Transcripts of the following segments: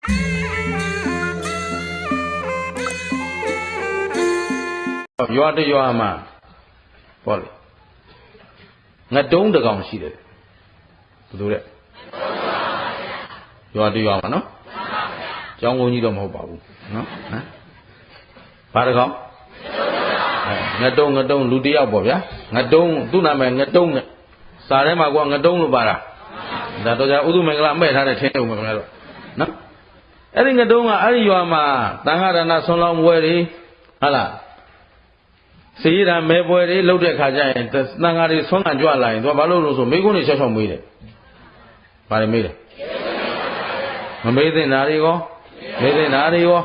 ရွာတရွာမှာပေါ့လေငတုံးတကောင်ရှိတယ်ဘယ်လိုလဲရွာတရွာမှာနော်ကျောင်းကုန်းကြီးတော့မဟုတ်ပါဘူးနော်ဟမ်ဘာတကောင်ငတုံးလူတယောက်ပေါ့ဗျာငတုံးသူ့နာမည်ငတုံးနဲ့စာထဲမှာကငတုံးလို့ပါတာဒါတော့じゃဥဒုမင်္ဂလာမဲ့ထားတဲ့ထင်းတုံပဲခင်ဗျားတို့နော်အဲ့ဒီငတုံးကအဲ့ဒီရွာမှာတန်ခါရဏဆွန်လောင်းပွဲတွေဟုတ်လားစေရတာမဲပွဲတွေလှုပ်တဲ့ခါကျရင်တန်ခါတွေဆွမ်းခံကြွလာရင်သူကဘာလို့လို့ဆိုမိကုန်းတွေရှောက်ရှောက်မေးတယ်ဘာတွေမေးတယ်မမေးသင့်တာတွေရောမေးသင့်တာတွေရော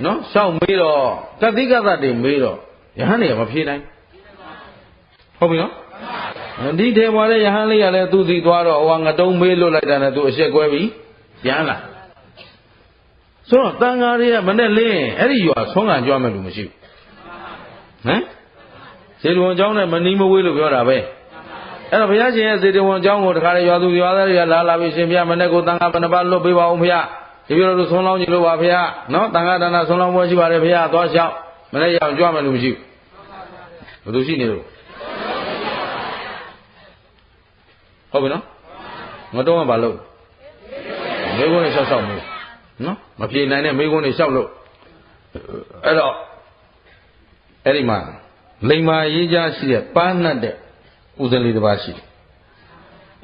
နော်ရှောက်မေးတော့တတိကသတွေမေးတော့ယဟန်တွေကမဖြေနိုင်ဟုတ်ပြီနော်ဒီထဲမှာလည်းယဟန်လေးကလည်းသူစီသွားတော့ဟိုငတုံးမေးလွတ်လိုက်တာနဲ့သူအရှက်ကွဲပြီရမ်းလာဆိုတော့တန်ဃာတွေကမနဲ့လင်းအဲ့ဒီရွာဆွမ်းခံကြွမယ်လို့မရှိဘူးဟမ်စေတဝန်ကျောင်းနဲ့မနီးမဝေးလို့ပြောတာပဲအဲ့တော့ဘုရားရှင်ရဲ့စေတဝန်ကျောင်းကိုတခါလေရွာသူရွာသားတွေကလာပြီးရှင်ဘုရားမနဲ့ကိုတန်ဃာဘယ်နှပါလွတ်ပေးပါဦးဘုရားဒီပြောလို့ဆွမ်းလောင်းကြည့်လို့ပါဘုရားနော်တန်ဃာဒါနဆွမ်းလောင်းပွဲရှိပါတယ်ဘုရားသွားလျှောက်မနဲ့ရအောင်ကြွမယ်လို့မရှိဘူးဘယ်သူရှိနေလို့ဟုတ်ပြီနော်ငတုံးကဘာလို့မိကုန်းတွေလျှောက်လျှောက်မေးနော်မပြေနိုင်တဲ့မိကုန်းတွေလျှောက်လို့အဲ့တော့အဲ့ဒီမှာလိမ္မာရေးကြရှိတဲ့ပန်းနှက်တဲ့ဥဒလေးတစ်ပါးရှိတယ်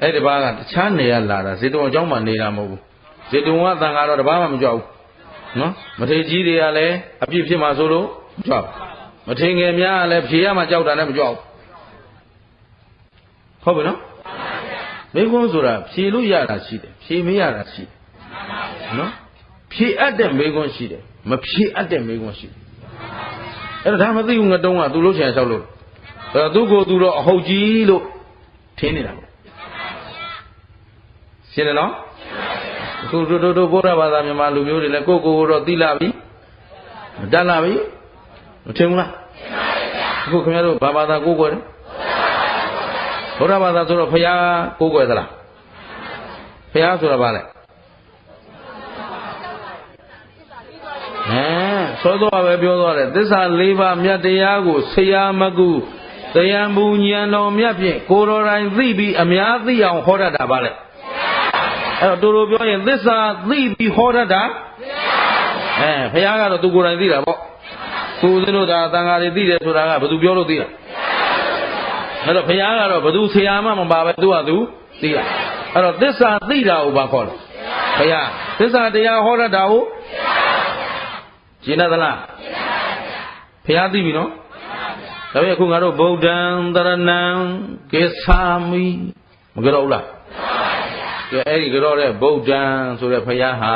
အဲ့ဒီတစ်ပါးကတခြားနေရလာတာဇေတဝန်အကြောင်းမှနေတာမဟုတ်ဘူးဇေတဝန်ကတန်ခါတော့တစ်ပါးမှမကြောက်ဘူးနော်မထေကြီးတွေကလည်းအပြစ်ဖြစ်မှာဆိုလို့ကြောက်မထေငယ်များကလည်းဖြေရမှကြောက်တာလည်းမကြောက်ဟုတ်ပြီနော်မိကုန်းဆိုတာဖြေလို့ရတာရှိတယ်ဖြေမရတာရှိတယ်နော်ဖြေအပ်တဲ့မိကုန်းရှိတယ်မဖြေအပ်တဲ့မိကုန်းရှိတယ်အဲ့ဒါမသိဘူးငတုံးကသူလို့ချင်လျှောက်လို့သူကိုသူတော့အဟုတ်ကြီးလို့ထင်းနေတာပေါ့ရှင်းတယ်နော်အခုတို့ဘုရားဘာသာမြန်မာလူမျိုးတွေလည်းကိုတော့သိလာပြီမတတ်လာပြီမထင်ဘူးလားအခုခင်ဗျားတို့ဘာဘာသာကိုကွယ်တယ်ဘုရားဘာသာဆိုတော့ဖရာကိုကွယ်သလားဖရာဆိုတာဘာလဲစောတော့ပဲပြောသွားတယ်သစ္စာ၄ပါးမြတ်တရားကိုဆရာမကူတရားမူဉာဏ်တော်မြတ်ဖြင့်ကိုယ်တော်တိုင်သိပြီးအများသိအောင်ဟောတတ်တာပါလေအဲ့တော့တို့ပြောရင်သစ္စာသိပြီးဟောတတ်တာဘုရားကတော့သူကိုယ်တိုင်သိတာပေါ့ကိုယ်စလို့ဒါသံဃာတွေသိတယ်ဆိုတာကဘယ်သူပြောလို့သိတာအဲ့တော့ဘုရားကတော့ဘယ်သူဆရာမှမပါပဲသူကသူသိတာအဲ့တော့သစ္စာသိတာကိုဘာခေါ်လဲဘုရားသစ္စာတရားဟောတတ်တာကိုရှင်းသလားဘုရားသိပြီနော်ဒါပေမဲ့အခုငါတို့ဗုဒ္ဓံတရဏံကိသာမိမကြောက်လားကဲအဲ့ဒီကြောတဲ့ဗုဒ္ဓံဆိုတဲ့ဘုရားဟာ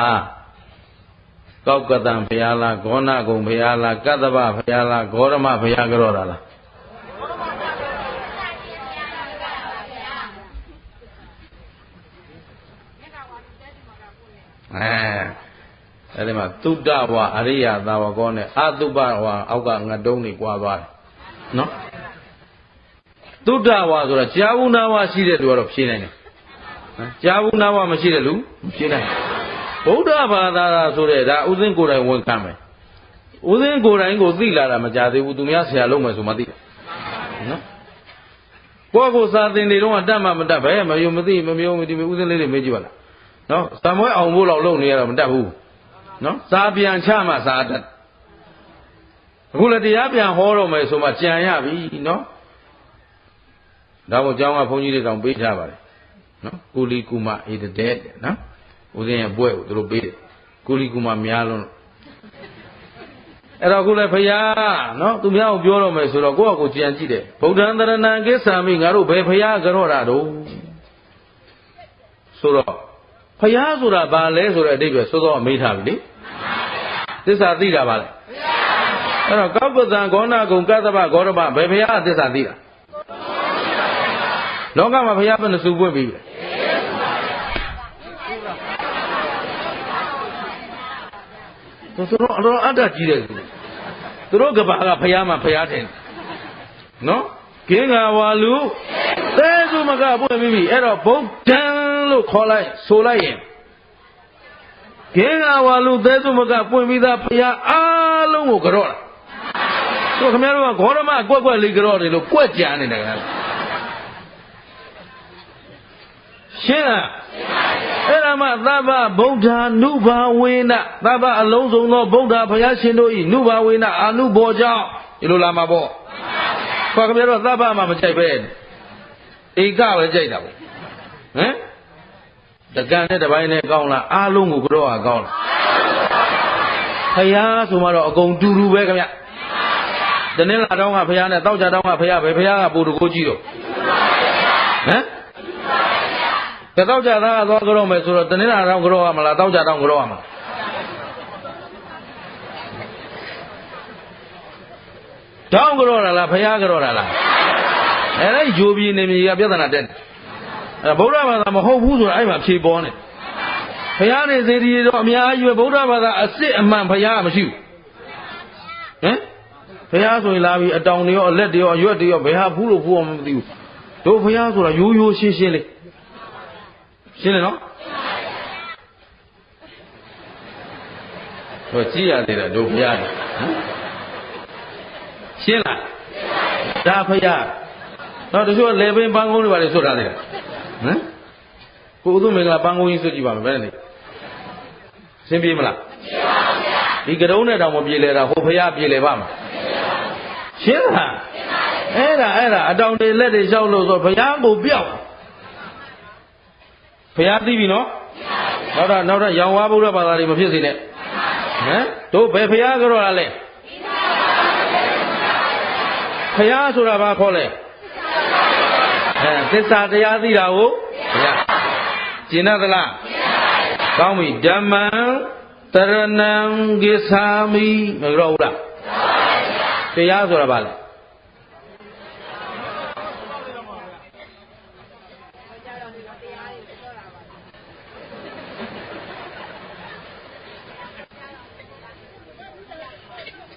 ကောက်ကတံဘုရားလားဂေါဏဂုံဘုရားလားကတ္တဗဘုရားလားဂေါရမဘုရားကြောတာလားအဲ့ဒီမှာသုတ္တဝါအရိယသာဝကောနဲ့အသုပဝါအောက်ကငတုံးတွေကွာသွားတယ်နော်သုတ္တဝါဆိုတာကြာဘူးနာဝါရှိတဲ့လူကတော့ဖြေနိုင်တယ်ကြာဘူးနာဝါမရှိတဲ့လူမဖြေနိုင်ဗုဒ္ဓဘာသာဆိုတဲ့ဒါဥစဉ်ကိုယ်တိုင်ဝန်ခံမယ်ဥစဉ်ကိုယ်တိုင်ကိုသိလာတာမကြသေးဘူးသူများဆရာလုံးမယ်ဆိုမှသိတယ်နော်ကိုယ့်ကိုစာသင်တွေတော့တတ်မှမတတ်ပဲမယုံမသိမမျိုးမသိဥစဉ်လေးတွေမေးကြည့်ပါလားနော်သံမွဲအောင်ဖို့လောက်လုပ်နေရတော့မတတ်ဘူးနော်စာပြန်ချမှစာတတ်အခုလည်းတရားပြန်ဟောတော့မယ်ဆိုမှကြံရပြီနော်ဒါမို့ကျောင်းကဘုန်းကြီးတွေတောင်ပေးထားပါတယ်နော်ကုလီကုမဧတတဲ့နော်ဦးဇင်းရဲ့ဘွဲ့ကိုသူတို့ပေးတယ်ကုလီကုမများလုံးအဲ့တော့အခုလည်းဖယားနော်သူများကိုပြောတော့မယ်ဆိုတော့ကိုယ့်အကိုကြံကြည့်တယ်ဗုဒ္ဓံတရဏံကိသာမိငါတို့ဘယ်ဖယားကြောတာတော့ဆိုတော့ဖယားဆိုတာဘာလဲဆိုတဲ့အဓိပ္ပာယ်စောစောမေးထားပြီလေသစ္စာသိတာပါလေအဲ့တော့ကောက်ကတံဂေါဏဂုံကတ္တဗဂေါရမဘယ်ဖယားသစ္စာသိတာလောကမှာဖယားဘယ်နှစုပွင့်ပြီလဲသူတို့အတော်အတ္တကြီးတယ်သူတို့ကဘာကဖယားမှာဖယားတယ်နော်ကင်းကဝါလူသဲစုမကပွင့်ပြီအဲ့တော့ဗုဒ္ဓံလို့ခေါ်လိုက်ဆိုလိုက်ရင် Genga walu tesu maka puimida paya alungu kerora. So kemeru gorama gua ligero lo gua jani dengan. Shina. Era ma taba Buddha nuba wina taba alonso no Buddha paya shindoi nuba wina anu boja ilo lama bo. Kwa kemeru taba ma macai ben. Ika ba jai da. Hah? Tekan ni dapat ni kau lah alung ukro kau lah. Paya semua orang kau dulu baik kami. Dan ni lah orang paya ni tahu jadi orang paya buru koji tu. Hah? Tahu jadi orang kau mesur. Dan ni lah orang kau malah tahu jadi orang kau malah. Tahu kau lah paya kau lah. Ini jobi ni dia biasa nak den. Buddha Bada mahu buzu ai ma phei paw ne. Phaya ne seri do amya ji be Buddha Bada asit aman phaya ma shi bu. Hn? Phaya so yin la bi ataung de yo alet de yo ayuat de yo bhe ha phu lo phu ma ma thi bu. Do phaya so da yo yo shin shin le. Shin le no? Do ji ya de da do phaya ne. Shin la? Da phaya. No de so le bin ban gong de ba le so da de. Hah? Kau tu mereka bangun ini suci bang, benar ni? Sembi mana? Di gedung ni dah mau beli dah, hopaya beli bang. Siapa? Era, ada orang ni leh jauh lo, so hopaya mau biar. Hopaya tibi no? Nada, yang wah Buddha Bada ni macam sini. Hah? Tu hopaya kau orang le. Hopaya surah apa kau le? Tesa dia tidak tahu, ya. Cina telah. Kami zaman terenang gesami meraulah. Dia sudah balik.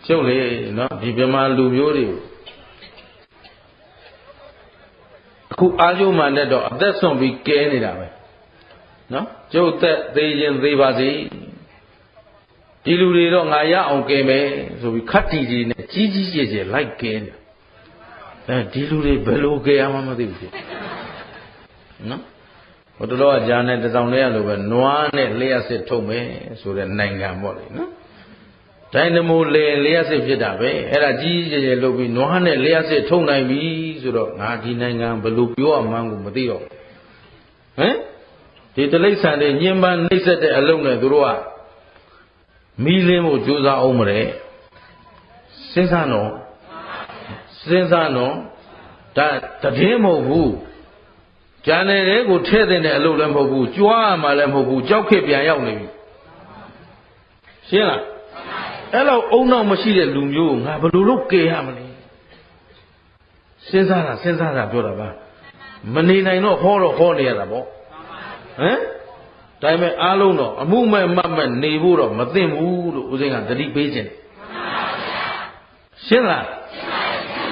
Cuma, no, di bawah lubiori. Ku ayu mana do, ada sombi kene ni dah, no? Jauh tak terjun terbasi. Dilu ni do ngaya orang kene, sombi khati je ni, cici je like kene. Dilu ni belum kaya mama tu, no? Waktu lo aja ni datang ni alu ber, nuan ni lihat se thome, sudah naingam boleh, no? Tapi ni mula lihat se kita be, era cici je lobi nuan ni lihat se thome naik bi, sudah ngaji naingam belum biar manggu mati yo. Di telai sana nyimban ni sete alung ni turua, milimu juta umre, sensano, dah terjemah bu, jangan ni aku cedek ni alung lem bu, jual malam bu, jauh ke biaya ni. Siapa? Kalau orang masih ada lumio, ngah beluluk ke ham ni. Sensara betul apa? Menilai no horo ni ada bo. Tapi alung no, amu mama ni buru, mati buru, usengan jadi bejen. Siapa?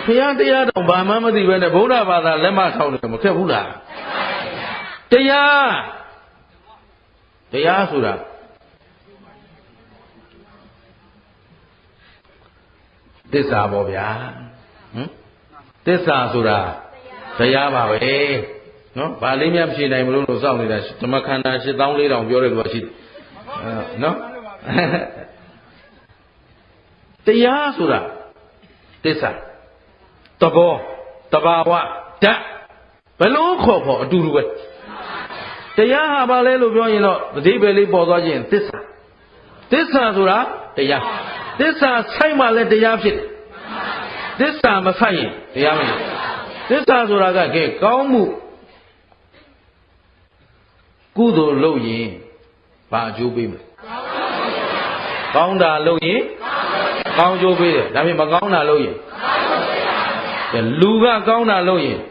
Dia dong, bapa mati benda Buddha Bada lemah tahu ni, macam Buddha. Dia sudah. Desa bobya, desa sudah. Dia apa? No, paling ni apa sih? Naik melulu sahun ni dah. Cuma kerana si tahun ni dah biar dua sih. No, dia sudah. Desa, tabawa, dah. Belum kau dulu kan? Dia apa lelu biar ni lo, di beli bodoh je. Desa sudah. Desa saya malah dia apa? Desa masai dia apa? Desa sudah ke kamu kudo loyi baju bim. Kaum dah loyi, kaum jo bim. Tapi macam dah loyi. Luga kaum dah loyi.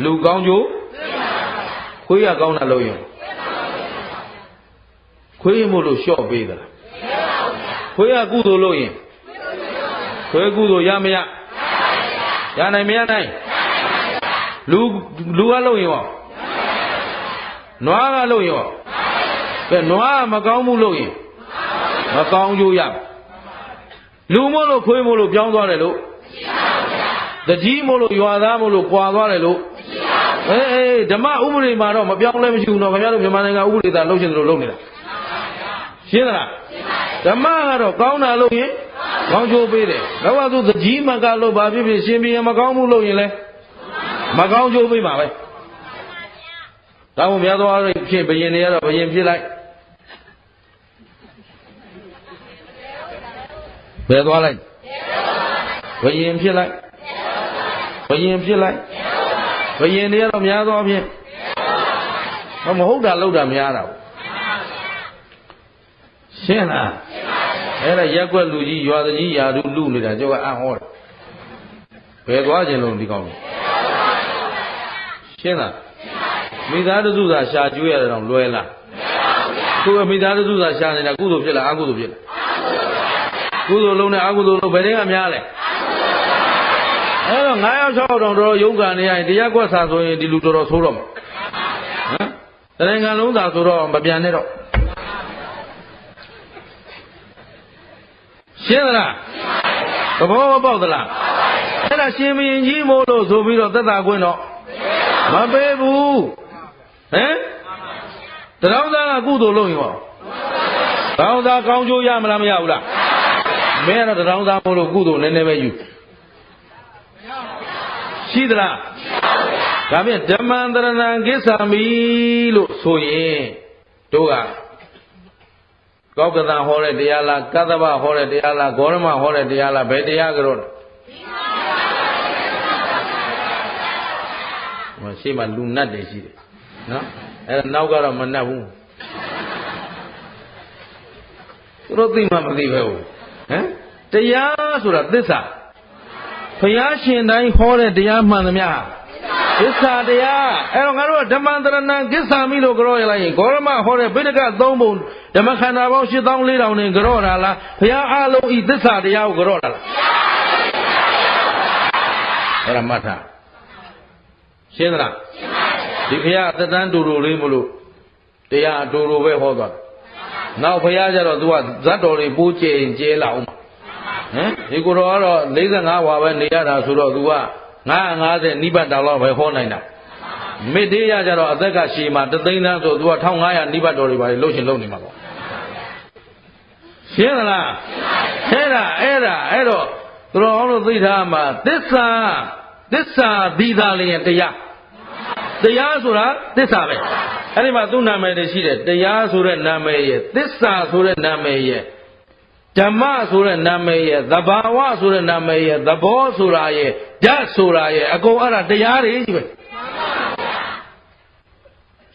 Lu kaum jo, kuya kaum dah loyi. Kuya mulu shop bim dah. Kuya kudo loyi. Kuya kudo ya maya. Ya naik. Lu loyi wah. Nuaga loyi wah. ကဲနွားမကောင်းမှုလို့ရင်မကောင်းကျိုးရလူမို့လို့ခွေးမို့လို့ပြောင်းသွားတယ်လို့တကြီးမို့လို့ရွာသားမို့လို့ကွာသွားတယ်လို့ဓမ္မဥပဒေမှာတော့မပြောင်းလဲမရှိဘူးတော့ခင်ဗျားတို့မြန်မာနိုင်ငံဥပဒေသားလုပ်ချင်တယ်လို့လုပ်နေတာရှင်းသလားဓမ္မကတော့ကောင်းတာလို့ရင်ကောင်းကျိုးပေးတယ်တော့ကသူတကြီးမကလို့ဘာဖြစ်ဖြစ်ရှင်ပြန်မကောင်းမှုလို့ရင်လဲမကောင်းကျိုးပေးပါပဲဒါမှမများသောအားဖြင့်ဘယင်တွေကတော့ဘယင်ဖြစ်လိုက်ဘယ်သွားလိုက်ဘယင်ဖြစ်လိုက်ဘယင်ဖြစ်လိုက်ဘယင်တွေကတော့များသောအားဖြင့်မဟုတ်တာလောက်တာများတာရှင်းလားအဲ့ဒါရက်ွက်လူကြီးရွာကြီးယာတို့လူနေတာကြောက်ကအံ့ဩတယ်ဘယ်သွားခြင်းလို့ဒီကောင်းလဲရှင်းလားမိသားစုသာရှာကျွေးရတော့လွယ်လားသူကမိသားစုသာရှာနေတာကုသိုလ်ဖြစ်လားအကုသိုလ်ဖြစ်လားကုသိုလ်လုံးနဲ့အကုသိုလ်လုံးဘယ်တည်းကများလဲအဲ့တော့9ယောက်6ယောက်တောင်တော်ရုံးကန်နေရရင်တရားကွက်စာဆိုရင်ဒီလူတော်တော်ဆိုးတော့မှာဟမ်တရင်ကလုံးသာဆိုတော့မပြန်နဲ့တော့ရှင်းသလားသဘောမပေါက်သလားအဲ့ဒါရှင်ဘုရင်ကြီးမို့လို့ဆိုပြီးတော့သက်သာခွင့်တော့မပေးဘူးဟမ်တရောင်းသားကကုသိုလ်လုပ်ရင်ဟောတောင်းသားကောင်းကျိုးရမလားမရဘူးလားမင်းကတော့တရောင်းသားမို့လို့ကုသိုလ်နည်းနည်းပဲယူရှိသလားဒါဖြင့်ဓမ္မန္တရဏံကိစ္ဆာမိလို့ဆိုရင်တို့ကကောက်ကတန်ဟောတဲ့တရားလားကတ္တဗဟောတဲ့တရားလားဂေါရမဟောတဲ့တရားလားဘယ်တရားကြတော့မရှိမှလူနတ်တွေရှိတယ်နော်အဲ့ဒါနောက်ကတော့မနတ်ဘူးသူတို့သိမှမသိပဲဟုတ်ဟမ်တရားဆိုတာသစ္စာဘုရားရှင်တိုင်းဟောတဲ့တရားမှန်သမျှသစ္စာတရားအဲ့တော့ငါတို့ကဓမ္မန္တရဏံကိစ္ဆာမိလို့ကြောရလိုက်ရင်ဂေါရမဟောတဲ့ဗိဒက3ပုံဓမ္မခန္ဓာပေါင်း84,000နဲ့ကြောတာလားဘုရားအလုံးဤသစ္စာတရားကိုကြောတာလားအဲ့ဒါမှတ်ထားရှင်းသလားရှင်းပါပြီဒီဘုရားသက်တမ်းတူတူလေးမလို့တရားအတူတူပဲဟောသွားနောက်ဘုရားကျတော့ तू ကဇတ်တော်တွေပိုးကျဲကျဲလာအောင်ဟမ်ဒီကိုယ်တော်ကတော့45ဝါပဲနေရတာဆိုတော့ तू က950နိဗ္ဗာန်တောင်လောက်ပဲဟောနိုင်တာမေတ္တေရကြတော့အသက်ကရှည်မှာ3သိန်းသန်းဆို तू က1500နိဗ္ဗာန်တော်တွေပါလို့ရှင်လုပ်နေမှာပေါ့ရှင်းသလားရှင်းပါပြီအဲ့တော့သူတော်အောင်လို့သိထားမှာသစ္စာဒီသာလျင်တရားဆိုတာသစ္စာပဲအဲ့ဒီမှာသူ့နာမည်တွေရှိတယ်တရားဆိုတဲ့နာမည်ရဲ့သစ္စာဆိုတဲ့နာမည်ရဲ့ဓမ္မဆိုတဲ့နာမည်ရဲ့သဘာဝဆိုတဲ့နာမည်ရဲ့သဘောဆိုတာရဲ့ဓာတ်ဆိုတာရဲ့အကုန်အဲ့ဒါတရားတွေကြီးပဲ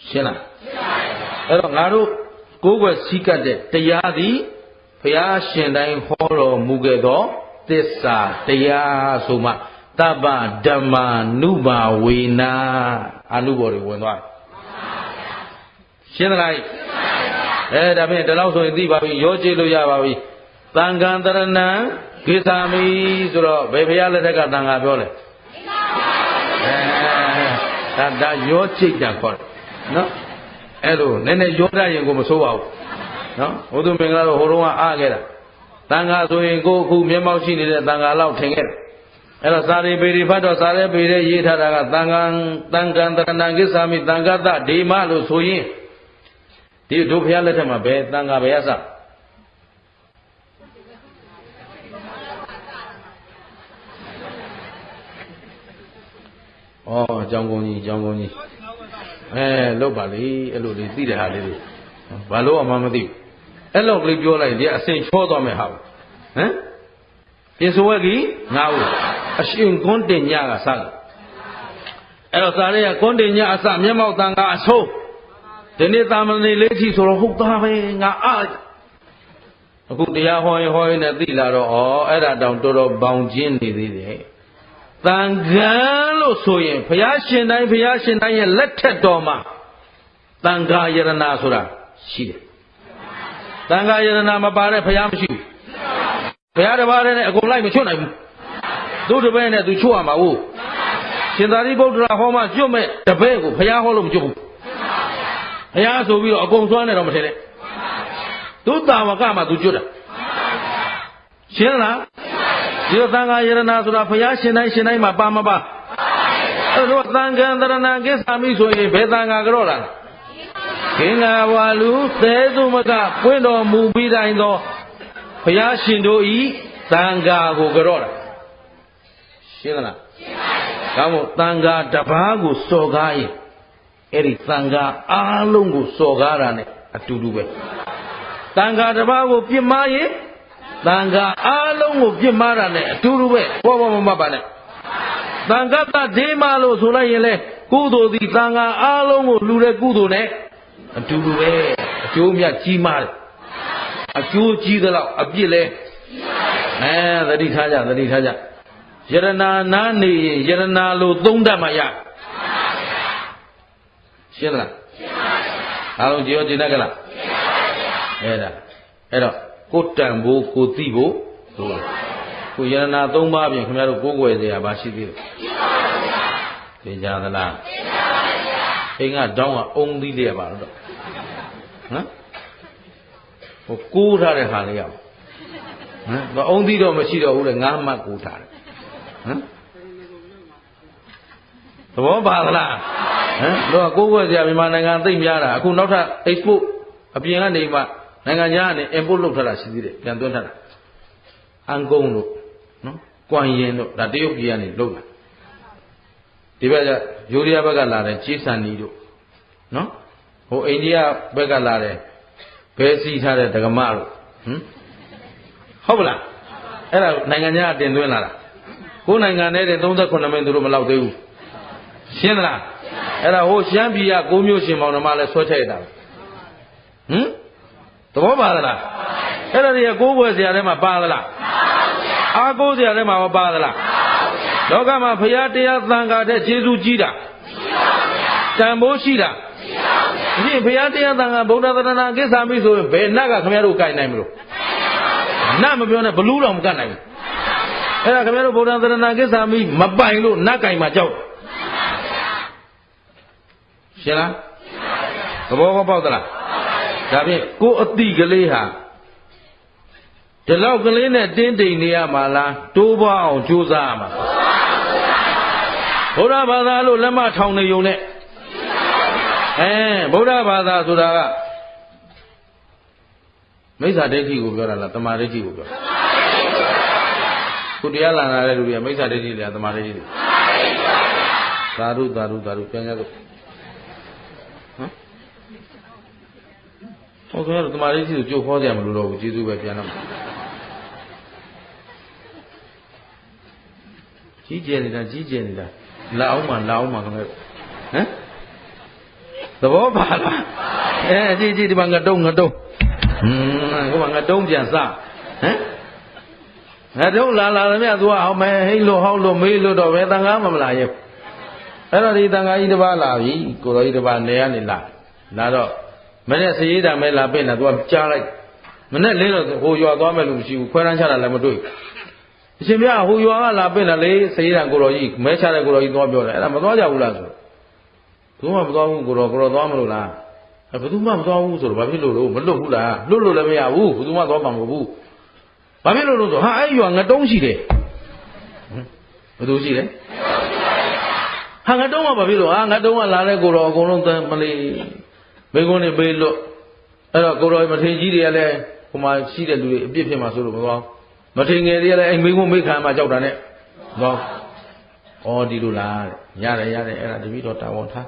ရှင်းလားအဲ့တော့ငါတို့ကိုယ်ွယ်စည်းကပ်တဲ့တရားသည်ဘုရားရှင်တိုင်းဟောတော်မူခဲ့သောသစ္စာတရားဆိုမှတပ္ပဓမ္မာနုဘာဝေနာအနုဘော်တွေဝင်သွားရှင်းသလားဒါဖြင့်ဒီလောက်ဆိုရင်သိပါပြီရောကြည့်လို့ရပါပြီသံဃံတရဏံကိစ္ဆာမိဆိုတော့ဘယ်ဘုရားလက်ထက်ကသံဃာပြောလဲဒါရောကြည့်တာခေါ်တယ်နော်အဲ့လိုနည်းနည်းရောတတ်ရင်ကိုမဆိုးပါဘူးနော်ဘုသူမင်္ဂလာတော့ဟိုတုန်းကအားခဲ့တာသံဃာဆိုရင်ကိုအခုမျက်မှောက်ရှိနေတဲ့သံဃာလောက်ထင်ခဲ့တယ်အဲ့တော့စာရိပေရိဖတ်တော့စာရဲပေရဲရေးထားတာကသံဃံတရဏံကိစ္ဆာမိသံဃတဒေမလို့ဆိုရင်ဒီတို့ဘုရားလက်ထက်မှာဘယ်သံဃာဘယ်ရစဩအကြောင်းကုန်ကြီးလောက်ပါလေအဲ့လိုလေးသိတဲ့ဟာလေးတွေဘာလို့အမှမသိဘူးအဲ့လောက်ကလေးပြောလိုက်ဒီအစင်ချောသွားမယ်ဟာဟမ်ပြင်စဝက်ကြီး9ဦးအရှင်ကွန်းတင်ညကစတယ်အဲ့တော့စာရေးကကွန်းတင်ညအစမျက်မှောက်တန်ကအဆုံးဒီနေ့သာမဏေလေးကြီးဆိုတော့ဟုတ်သားပဲငါအခုတရားဟောရင်နဲ့သိလာတော့အဲ့ဒါတောင်တော်တော်ဘောင်ကျင်းနေသေးတယ်သံဃာလို့ဆိုရင်ဘုရားရှင်တိုင်းရဲ့လက်ထက်တော်မှာသံဃာယရဏဆိုတာရှိတယ်သံဃာယရဏမပါတဲ့ဘုရားမရှိဘူးဘုရားတစ်ပါးတည်းနဲ့အကုန်လိုက်မချွတ်နိုင်ဘူးသူ့တပည့်နဲ့သူချွတ်ရမှာဟုတ်ရှင်သာရိပုတ္တရာဟောမှကျွတ်မဲ့တပည့်ကိုဘုရားဟောလို့မကျွတ်ဘူးဘုရားဆိုပြီးတော့အကုန်စွမ်းနေတော့မထင်နဲ့ သူတာဝကမှသူကျွတ်တာရှင်းလားဒီသံဃာယရနာဆိုတာဘုရားရှင်တိုင်းမှာပါမပါအဲ့တော့သံဃာတရဏကိစ္ဆာမိဆိုရင်ဘယ်သံဃာကြောလားခင်္ဃဝါလူသဲသူမကပွင့်တော်မူပြီးတိုင်းသောဘုရားရှင်တို့ဤသံဃာကိုကြောတာရှင်းလားရှင်းပါပြီဒါမို့သံဃာတစ်ပါးကိုစော်ကားရင်အဲ့ဒီသံဃာအားလုံးကိုစော်ကားတာနဲ့အတူတူပဲသံဃာတစ်ပါးကိုပြစ်မှားရင်သံဃာအားလုံးကိုပြစ်မှားတာနဲ့အတူတူပဲဘောမပါနဲ့သံဃာတဒေမလို့ဆိုလိုက်ရင်လေကုသိုလ်သည်သံဃာအားလုံးကိုလှူတဲ့ကုသိုလ်နဲ့အတူတူပဲအကျိုးမြတ်ကြီးမားတယ်အကျိုးကြီးသလောက်အပြစ်လဲသတိထားကြယရနာနာနေရင်ယရနာလို့သုံးတတ်မှရရှင်းလားအားလုံးကြည်ရောကြည်တတ်ကြလားအဲ့တော့ကိုတန်ဖို့ကိုသိဖို့ကိုယရနာ၃ပါးပြင်ခင်ဗျားတို့ကိုးကွယ်စရာမရှိသေးဘူးသိကြသလားအိမ်ကတောင်းကအုံသီးလေးပါတော့နော်ဟိုကိုးထားတဲ့ဟာလေးရအောင်ဟမ်အုံသီးတော့မရှိတော့ဘူးလေငါးမှတ်ကိုးထားတယ်ဟမ်သဘောပါသလားဟမ်တော့ကိုးကွယ်စရာမြန်မာနိုင်ငံသိမ့်များတာအခုနောက်ထပ် export အပြင်ကနေမှနိုင်ငံခြားကနေ import လုပ်ထားတာရှိသေးတယ်ပြန်သွင်းထားတာအန်ကုန်းတို့နော်ကွမ်ရင်တို့ဒါတရုတ်ပြည်ကနေလုပ်တာဒီဘက်ကယူရီးယားဘက်ကလာတဲ့ကြေးစံနီတို့နော်ဟိုအိန္ဒိယဘက်ကလာတဲ့ဘဲစီထားတဲ့ဒကမတို့ဟုတ်ပလားအဲ့ဒါနိုင်ငံခြားတင်သွင်းလာတာကိုယ်နိုင်ငံထဲတင်38မိနစ်သူတို့မလောက်သေးဘူးရှင်းသလားအဲ့ဒါဟိုရှမ်းပြည်က9မျိုးရှင်မောင်နှမလည်းဆွဲထည့်တာသဘောပါသလားအဲ့ဒါတွေကကိုးကွယ်စရာထဲမှာပါသလားအားကိုးစရာထဲမှာမပါသလားလောကမှာဘုရားတရားသံဃာတဲ့ကျေးဇူးကြီးတာတန်ဖိုးရှိတာဒီဘုရားတရားသံဃာဗုဒ္ဓသရဏကိစ္ဆာမိဆိုရင်ဘယ်နတ်ကခင်ဗျားတို့ကိုင်နိုင်မလို့နတ်မပြောနဲ့ဘလူးတော်မကတ်နိုင်ဘူးအဲ့ဒါခင်ဗျားတို့ဗုဒ္ဓသရဏကိစ္ဆာမိမပိုင်လို့နတ်ကိုင်မှာကြောက်ရှင်းလားသဘောပေါက်သလားဒါဖြင့်ကိုယ်အတိကလေးဟာဒီလောက်ကလေးနဲ့တင်းတိမ်နေရမှာလားတိုးပွားအောင်ကြိုးစားရမှာဗုဒ္ဓဘာသာလို့လက်မထောင်နေုံနဲ့ဗုဒ္ဓဘာသာဆိုတာကမိစ္ဆာဒိဋ္ဌိကိုပြောတာလားတမာဒိဋ္ဌိကိုပြောခုတရားလာလာတဲ့လူတွေကမိစ္ဆာဒိဋ္ဌိလားတမာဒိဋ္ဌိလားသာဓုပြန်ရလို့ဟုတ်ကဲ့တမာဒိဋ္ဌိကိုကြိုးခေါ်ကြမလို့တော့ဘူးကျေးဇူးပဲပြန်တော့ကြီးကျယ်နေတာလာအောင်မှာခင်ဗျသဘောပါလားကြည့်ဒီမှာငတုံးဟိုမှာငတုံးပြန်စငတုံးလာတယ်မြတ်သူကဟောမဲဟိလို့ဟောလို့မေးလို့တော့ဘယ်တန်ခါမှမလာရဲ့အဲ့တော့ဒီတန်ခါကြီးတစ်ပါးလာပြီကိုတော်ကြီးတစ်ပါးနေရနေလာတော့မနေ့စရေးတာမဲလာပြင်တာသူကကြားလိုက်မနေ့လေးတော့ဟိုရွာသွားမယ်လို့မရှိဘူးခွဲတန်းချတာလည်းမတွေ့အရှင်မြတ်ဟိုရွာကလာပြင်တာလေစရေးတာကိုတော်ကြီးမဲချတဲ့ကိုတော်ကြီးသွားပြောတယ်အဲ့ဒါမသွားကြဘူးလားဆိုဘူးမှမသွားဘူးကိုတော်သွားမလို့လားဘယ်သူမှမသွားဘူးဆိုတော့ဘာဖြစ်လို့လို့မလွတ်ဘူးလားလွတ်လို့လည်းမရဘူးဘယ်သူမှသွားမှာမဟုတ်ဘူးဘာဖြစ်လို့လို့ဆိုဟာအဲ့ရွာငတုံးရှိတယ်ဘယ်သူရှိလဲဟာငတုံးကဘာဖြစ်လို့ငတုံးကလာတဲ့ကိုတော်အကုန်လုံးမလေးမိကုန်းနေပေးလို့အဲ့တော့ကိုတော်မထေကြီးတွေကလည်းဟိုမှာရှိတဲ့လူတွေအပြစ်ဖြစ်မှာဆိုလို့မသွားမထေငယ်တွေကလည်းအဲ့မိကုန်းမိခံမှာကြောက်တာနဲ့သွားဩဒီလိုလားရတယ်အဲ့ဒါတပည့်တော်တာဝန်ထား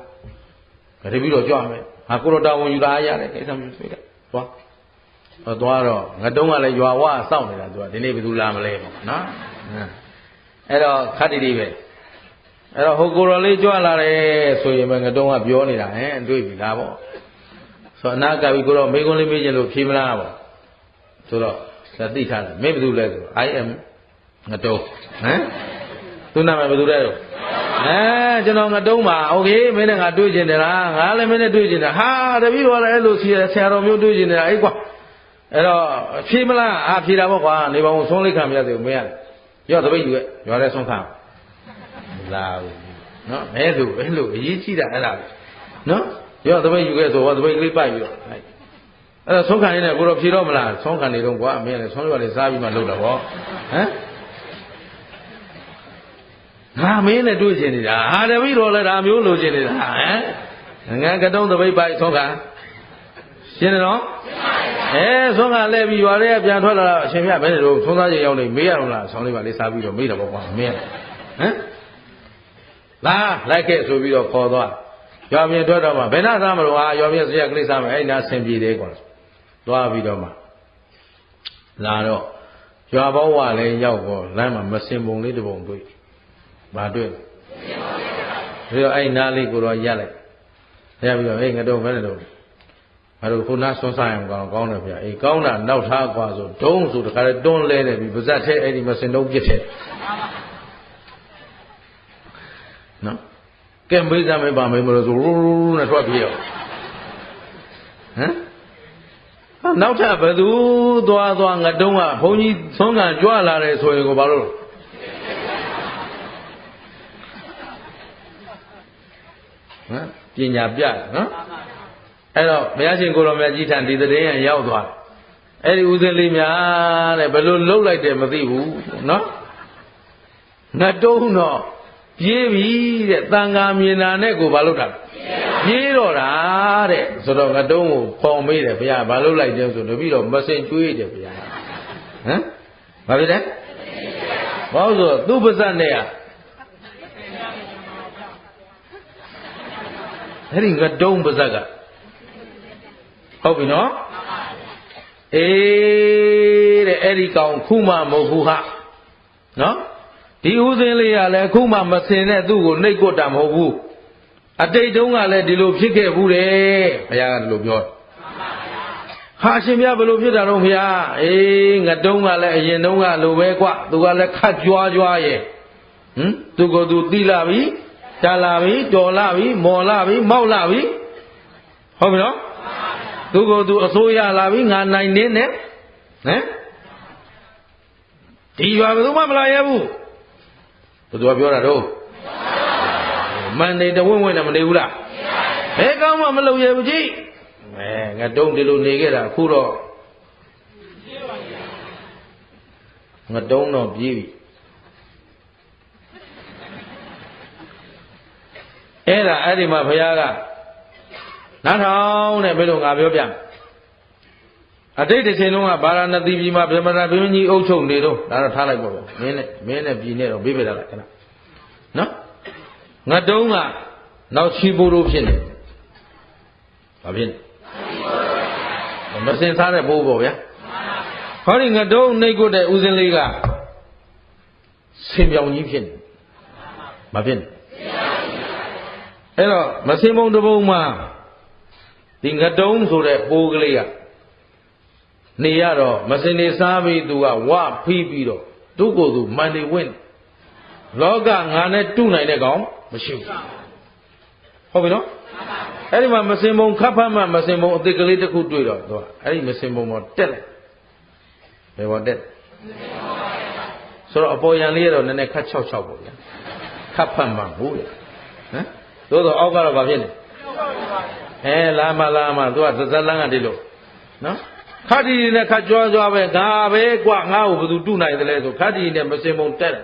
တပည့်တော်ကြွမယ်ဟာကိုတော်တာဝန်ယူလာရတယ်ကိစ္စမျိုးဆွေးတယ်သွားတော့ငတုံးကလည်းရွာဝါစောင့်နေတာသူကဒီနေ့ဘယ်သူလာမလဲပေါ့နော်အဲ့တော့ခတ်တီပဲအဲ့တော့ဟိုကိုတော်လေးကြွလာတယ်ဆိုရင်ပဲငတုံးကပြောနေတာတွေ့ပြီလားပေါ့ဆိုအနာကပြီကိုတော့မိကုန်းလေးမေးချင်လို့ဖြေမလားပေါ့ဆိုတော့သိထားတယ်မင်းဘယ်သူလဲဆို I am ငတုံးသူနာမည်ဘယ်သူလဲတော့ကျွန်တော်ငတုံးပါโอเคမင်းနဲ့ငါတွေ့ကျင်တယ်လားငါလည်းမင်းနဲ့တွေ့ကျင်တယ်ဟာတပည့်တော်လည်းအဲ့လိုဆရာတော်မျိုးတွေ့ကျင်တယ်အေးကွာအဲ့တော့ဖြေမလားဖြေတာပေါ့ကွာနေပါဦးဆုံးလိခါမရသေးဘူးမင်းရတယ်ရော့တပည့်ယူရဲ့ရွာထဲဆုံးခါလာဘူးနော်အဲ့လိုအရေးကြီးတာအဲ့ဒါနော်ရော့တပည့်ယူခဲ့ဆိုတော့တပည့်ကလေးပိုက်ပြီးတော့ အဲ့တော့ဆုံးခံရင်းနဲ့ကိုတော့ဖြေတော့မလားဆုံးခံနေတော့ကွာမင်းလည်းဆုံးရွက်လေးစားပြီးမှလုပ်တာပေါ့ဟမ်ငါမင်းနဲ့တွေ့ချင်နေတာဟာတပည့်တော်လည်းဒါမျိုးလိုချင်နေတာဟမ်ငါကတုံးသပိတ်ပိုက်ဆုံးခံရှင်းတယ်နော်ဆုံးခံလဲပြီးရွာထဲကပြန်ထွက်လာတော့အရှင်မြတ်ဘယ်နဲ့တော့သုံးသားချိန်ရောက်နေမေးရတော့လားဆောင်းလေးပါလေးစားပြီးတော့မေးတော့ပေါ့ကွာမင်းဟမ်လာလိုက်ခဲ့ဆိုပြီးတော့ခေါ်သွားရွာပြင်ထွက်တော့မှဘယ်နှသားမလို့ဟာရွာပြင်စရကလေးစားမယ်အဲ့နာဆင်ပြေတယ်ကွာသွားပြီးတော့မှလာတော့ရွာပေါင်းဝလည်းရောက်တော့လမ်းမှာမစင်ပုံလေးတစ်ပုံတွေ့မတွေ့ပြီးတော့အဲ့နားလေးကိုတော့ရက်လိုက်ရပြီးတော့ဟေးငါတို့ဘယ်နဲ့တော့အဲ့လိုခုနဆွန်းဆိုင်အောင်ကောင်းတယ်ဗျာအေးကောင်းတာနောက်ထားกว่าဆိုဒုံးဆိုတခါတည်းတွန်းလဲတယ်ပြီးပါဇက်ထဲအဲ့ဒီမစင်တော့ပြစ်တယ်နော်ကဲမေးစားမေးပါမေးမလို့ဆိုရူးနဲ့ထွက်ပြေးရောဟမ်နောက်ထပ်ဘယ်သူသွားငါတုံးကဘုန်းကြီးသုံးကကြွလာတယ်ဆိုရင်ကိုဘာလို့ဟမ်ပညာပြတယ်နော်အဲ့တော့ဘုရားရှင်ကိုတော်မြတ်ကြီးထံဒီတဲ့ရင်ရောက်သွားအဲ့ဒီဦးဇင်းလေးများတဲ့ဘယ်လိုလှုပ်လိုက်တယ်မသိဘူးနော်ငါတုံးတော့ပြေးပြီတဲ့တန်ခါမြင်တာနဲ့ကိုဘာလုပ်တာပြေးတော့တာတဲ့ဆိုတော့ငါတုံးကိုခေါ်မေးတယ်ဘုရားဘာလုပ်လိုက်တယ်ဆိုတော့ပြီးတော့မစင်ကျွေးတယ်ဘုရားဟမ်ဘာဖြစ်လဲဘာလို့ဆိုသူ့ပါဇက်နဲ့အဲ့ဒီငါတုံးပါဇက်ကဟုတ်ပြီနော်အေးတဲ့အဲ့ဒီကောင်ခုမှမဟုတ်ဘူးဟာနော်ဒီဥစဉ်လေးကလည်းခုမှမစင်တဲ့သူ့ကိုနှိပ်ကွတာမဟုတ်ဘူးအတိတ်တုန်းကလည်းဒီလိုဖြစ်ခဲ့ဘူးတဲ့ဘုရားကဒီလိုပြောဟာရှင်ဗျာဘယ်လိုဖြစ်တာတော့ဘုရားအေးငါတုန်းကလည်းအရင်တုန်းကလိုပဲကွသူကလည်းခတ်ကြွားရဲ့သူကိုယ်သူတိလာပြီတာလာပြီတော်လာပြီမော်လာပြီမောက်လာပြီဟုတ်ပြီနော်သူကိုယ်သူအစိုးရလာပြီငါနိုင်နေနဲ့ဟမ်ဒီရွာဘယ်သူမှမလာရဘူးဘယ်သူကပြောတာတော့မန်နေတဝင်းနဲ့မနေဘူးလားဘယ်ကောင်းမှမလုပ်ရဘူးကြီးငါတုံးဒီလိုနေခဲ့တာအခုတော့ငါတုံးတော့ပြေးပြီအဲ့ဒီမှာဘုရားကနားထောင်တဲ့ဘယ်လိုငါပြောပြအတိတ်တစ်ချိန်လုံးကဗာရာဏသီပြည်မှာဗြဟ္မဏဘုရင်ကြီးအုပ်ချုပ်နေတော့ဒါတော့ထားလိုက်ပေါ့ဗျမင်းနဲ့ပြည်နဲ့တော့ဘေးပဲထားလိုက်ခဏနော်ငါတုံးကနောက်ချီပိုးလို့ဖြစ်နေဘာဖြစ်လဲမစင်စားတဲ့ဘိုးပေါ့ဗျာဟောဒီငါတုံးနှိတ်ကွတဲ့ဦးစင်းလေးကဆင်ပြောင်ကြီးဖြစ်နေမဖြစ်နေအဲ့တော့မစင်မုံတစ်ပုံမှာဒီငတုံးဆိုတဲ့ပိုးကလေးကနေရတော့မစင်နေစားပြီးသူကဝဖိပြီးတော့သူ့ကိုယ်သူမှန်နေဝင့်လောကငါနဲ့တူနိုင်တဲ့ကောင်မရှိဘူးဟုတ်ပြီနော်အဲ့ဒီမှာမစင်မုံခပ်ဖတ်မှမစင်မုံအသေးကလေးတစ်ခုတွေ့တော့သူကအဲ့ဒီမစင်မုံပေါ်တက်လိုက်ဘယ်ပေါ်တက်ဆိုတော့အပေါ်ရန်လေးကတော့နည်းနည်းခတ်၆ပေါ့ဗျာခပ်ဖတ်မှဟုတ်လေဟမ်သို့တော့အောက်ကတော့ဘာဖြစ်လဲလာမသူကသဇလန်းကဒီလိုနော်ခတ်တီနဲ့ခတ်ကြွားပဲငါပဲကွငါ့ကိုဘယ်သူတုနိုင်တယ်လဲဆိုခတ်တီနဲ့မစင်မုံတက်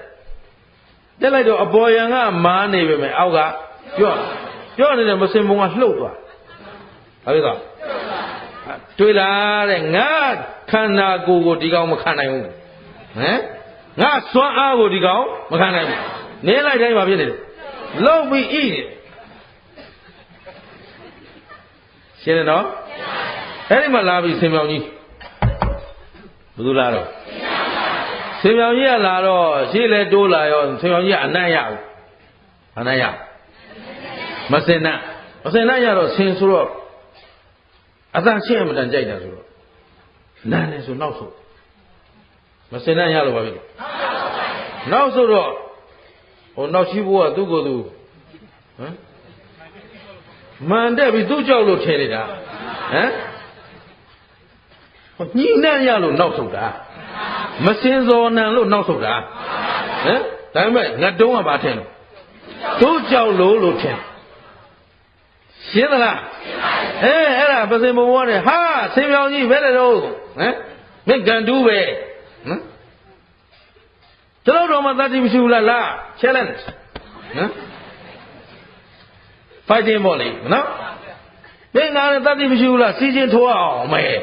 လိုက်တော့အပေါ်ရန်ကမားနေပဲမယ်အောက်ကပြော့နေတဲ့မစင်မုံကလှုပ်သွားဟုတ်ပြီတော့တွေ့လားတဲ့ငါခန္ဓာကိုယ်ကိုဒီကောင်မခံနိုင်ဘူးဟမ်ငါစွမ်းအားကိုဒီကောင်မခံနိုင်ဘူးနေလိုက်တိုင်းမှာဖြစ်နေတယ်လှုပ်ပြီးဣနေရှင်းတယ်နော်အဲ့ဒီမှာလာပြီးဆင်မြောင်ကြီးဘယ်သူလာတော့ဆင်မြောင်ကြီးကလာတော့ရှေ့လဲတိုးလာရောဆင်မြောင်ကြီးကအနံ့ရဘူးအနံ့ရမစင်နရတော့ဆင်ဆိုတော့အသာရှင်းအမှန်တန်ကြိုက်တာဆိုတော့နန်းနေဆိုနောက်ဆိုမစင်နရလို့ပါပြီနောက်ဆိုတော့ဟိုနောက်ရှိဖို့ကသူ့ကိုယ်သူဟမ်မှန်တက်ပြီးသူ့ကြောက်လို့ထင်နေတာဟမ်ညှိနှံ့ရလို့နောက်ဆုတ်တာမစင်စော်နံလို့နောက်ဆုတ်တာဟမ်ဒါပေမဲ့ငါတုံးကဘာထင်လို့သူ့ကြောက်လို့ထင်ရှင်းသလား အဲ့ဒါပစင်ဘဝနဲ့ဟာဆင်ပြောင်ကြီးဘယ်လဲတော့ဟမ်မင်းကန်တူးပဲဟမ်ကျွန်တော်တို့မှတတိမရှိဘူးလား challenge ဟမ် fighting ပေါ့လေနော်မင်းငါလည်းတတိမရှိဘူးလားစီးချင်းထိုးအောင်မဲဘယ်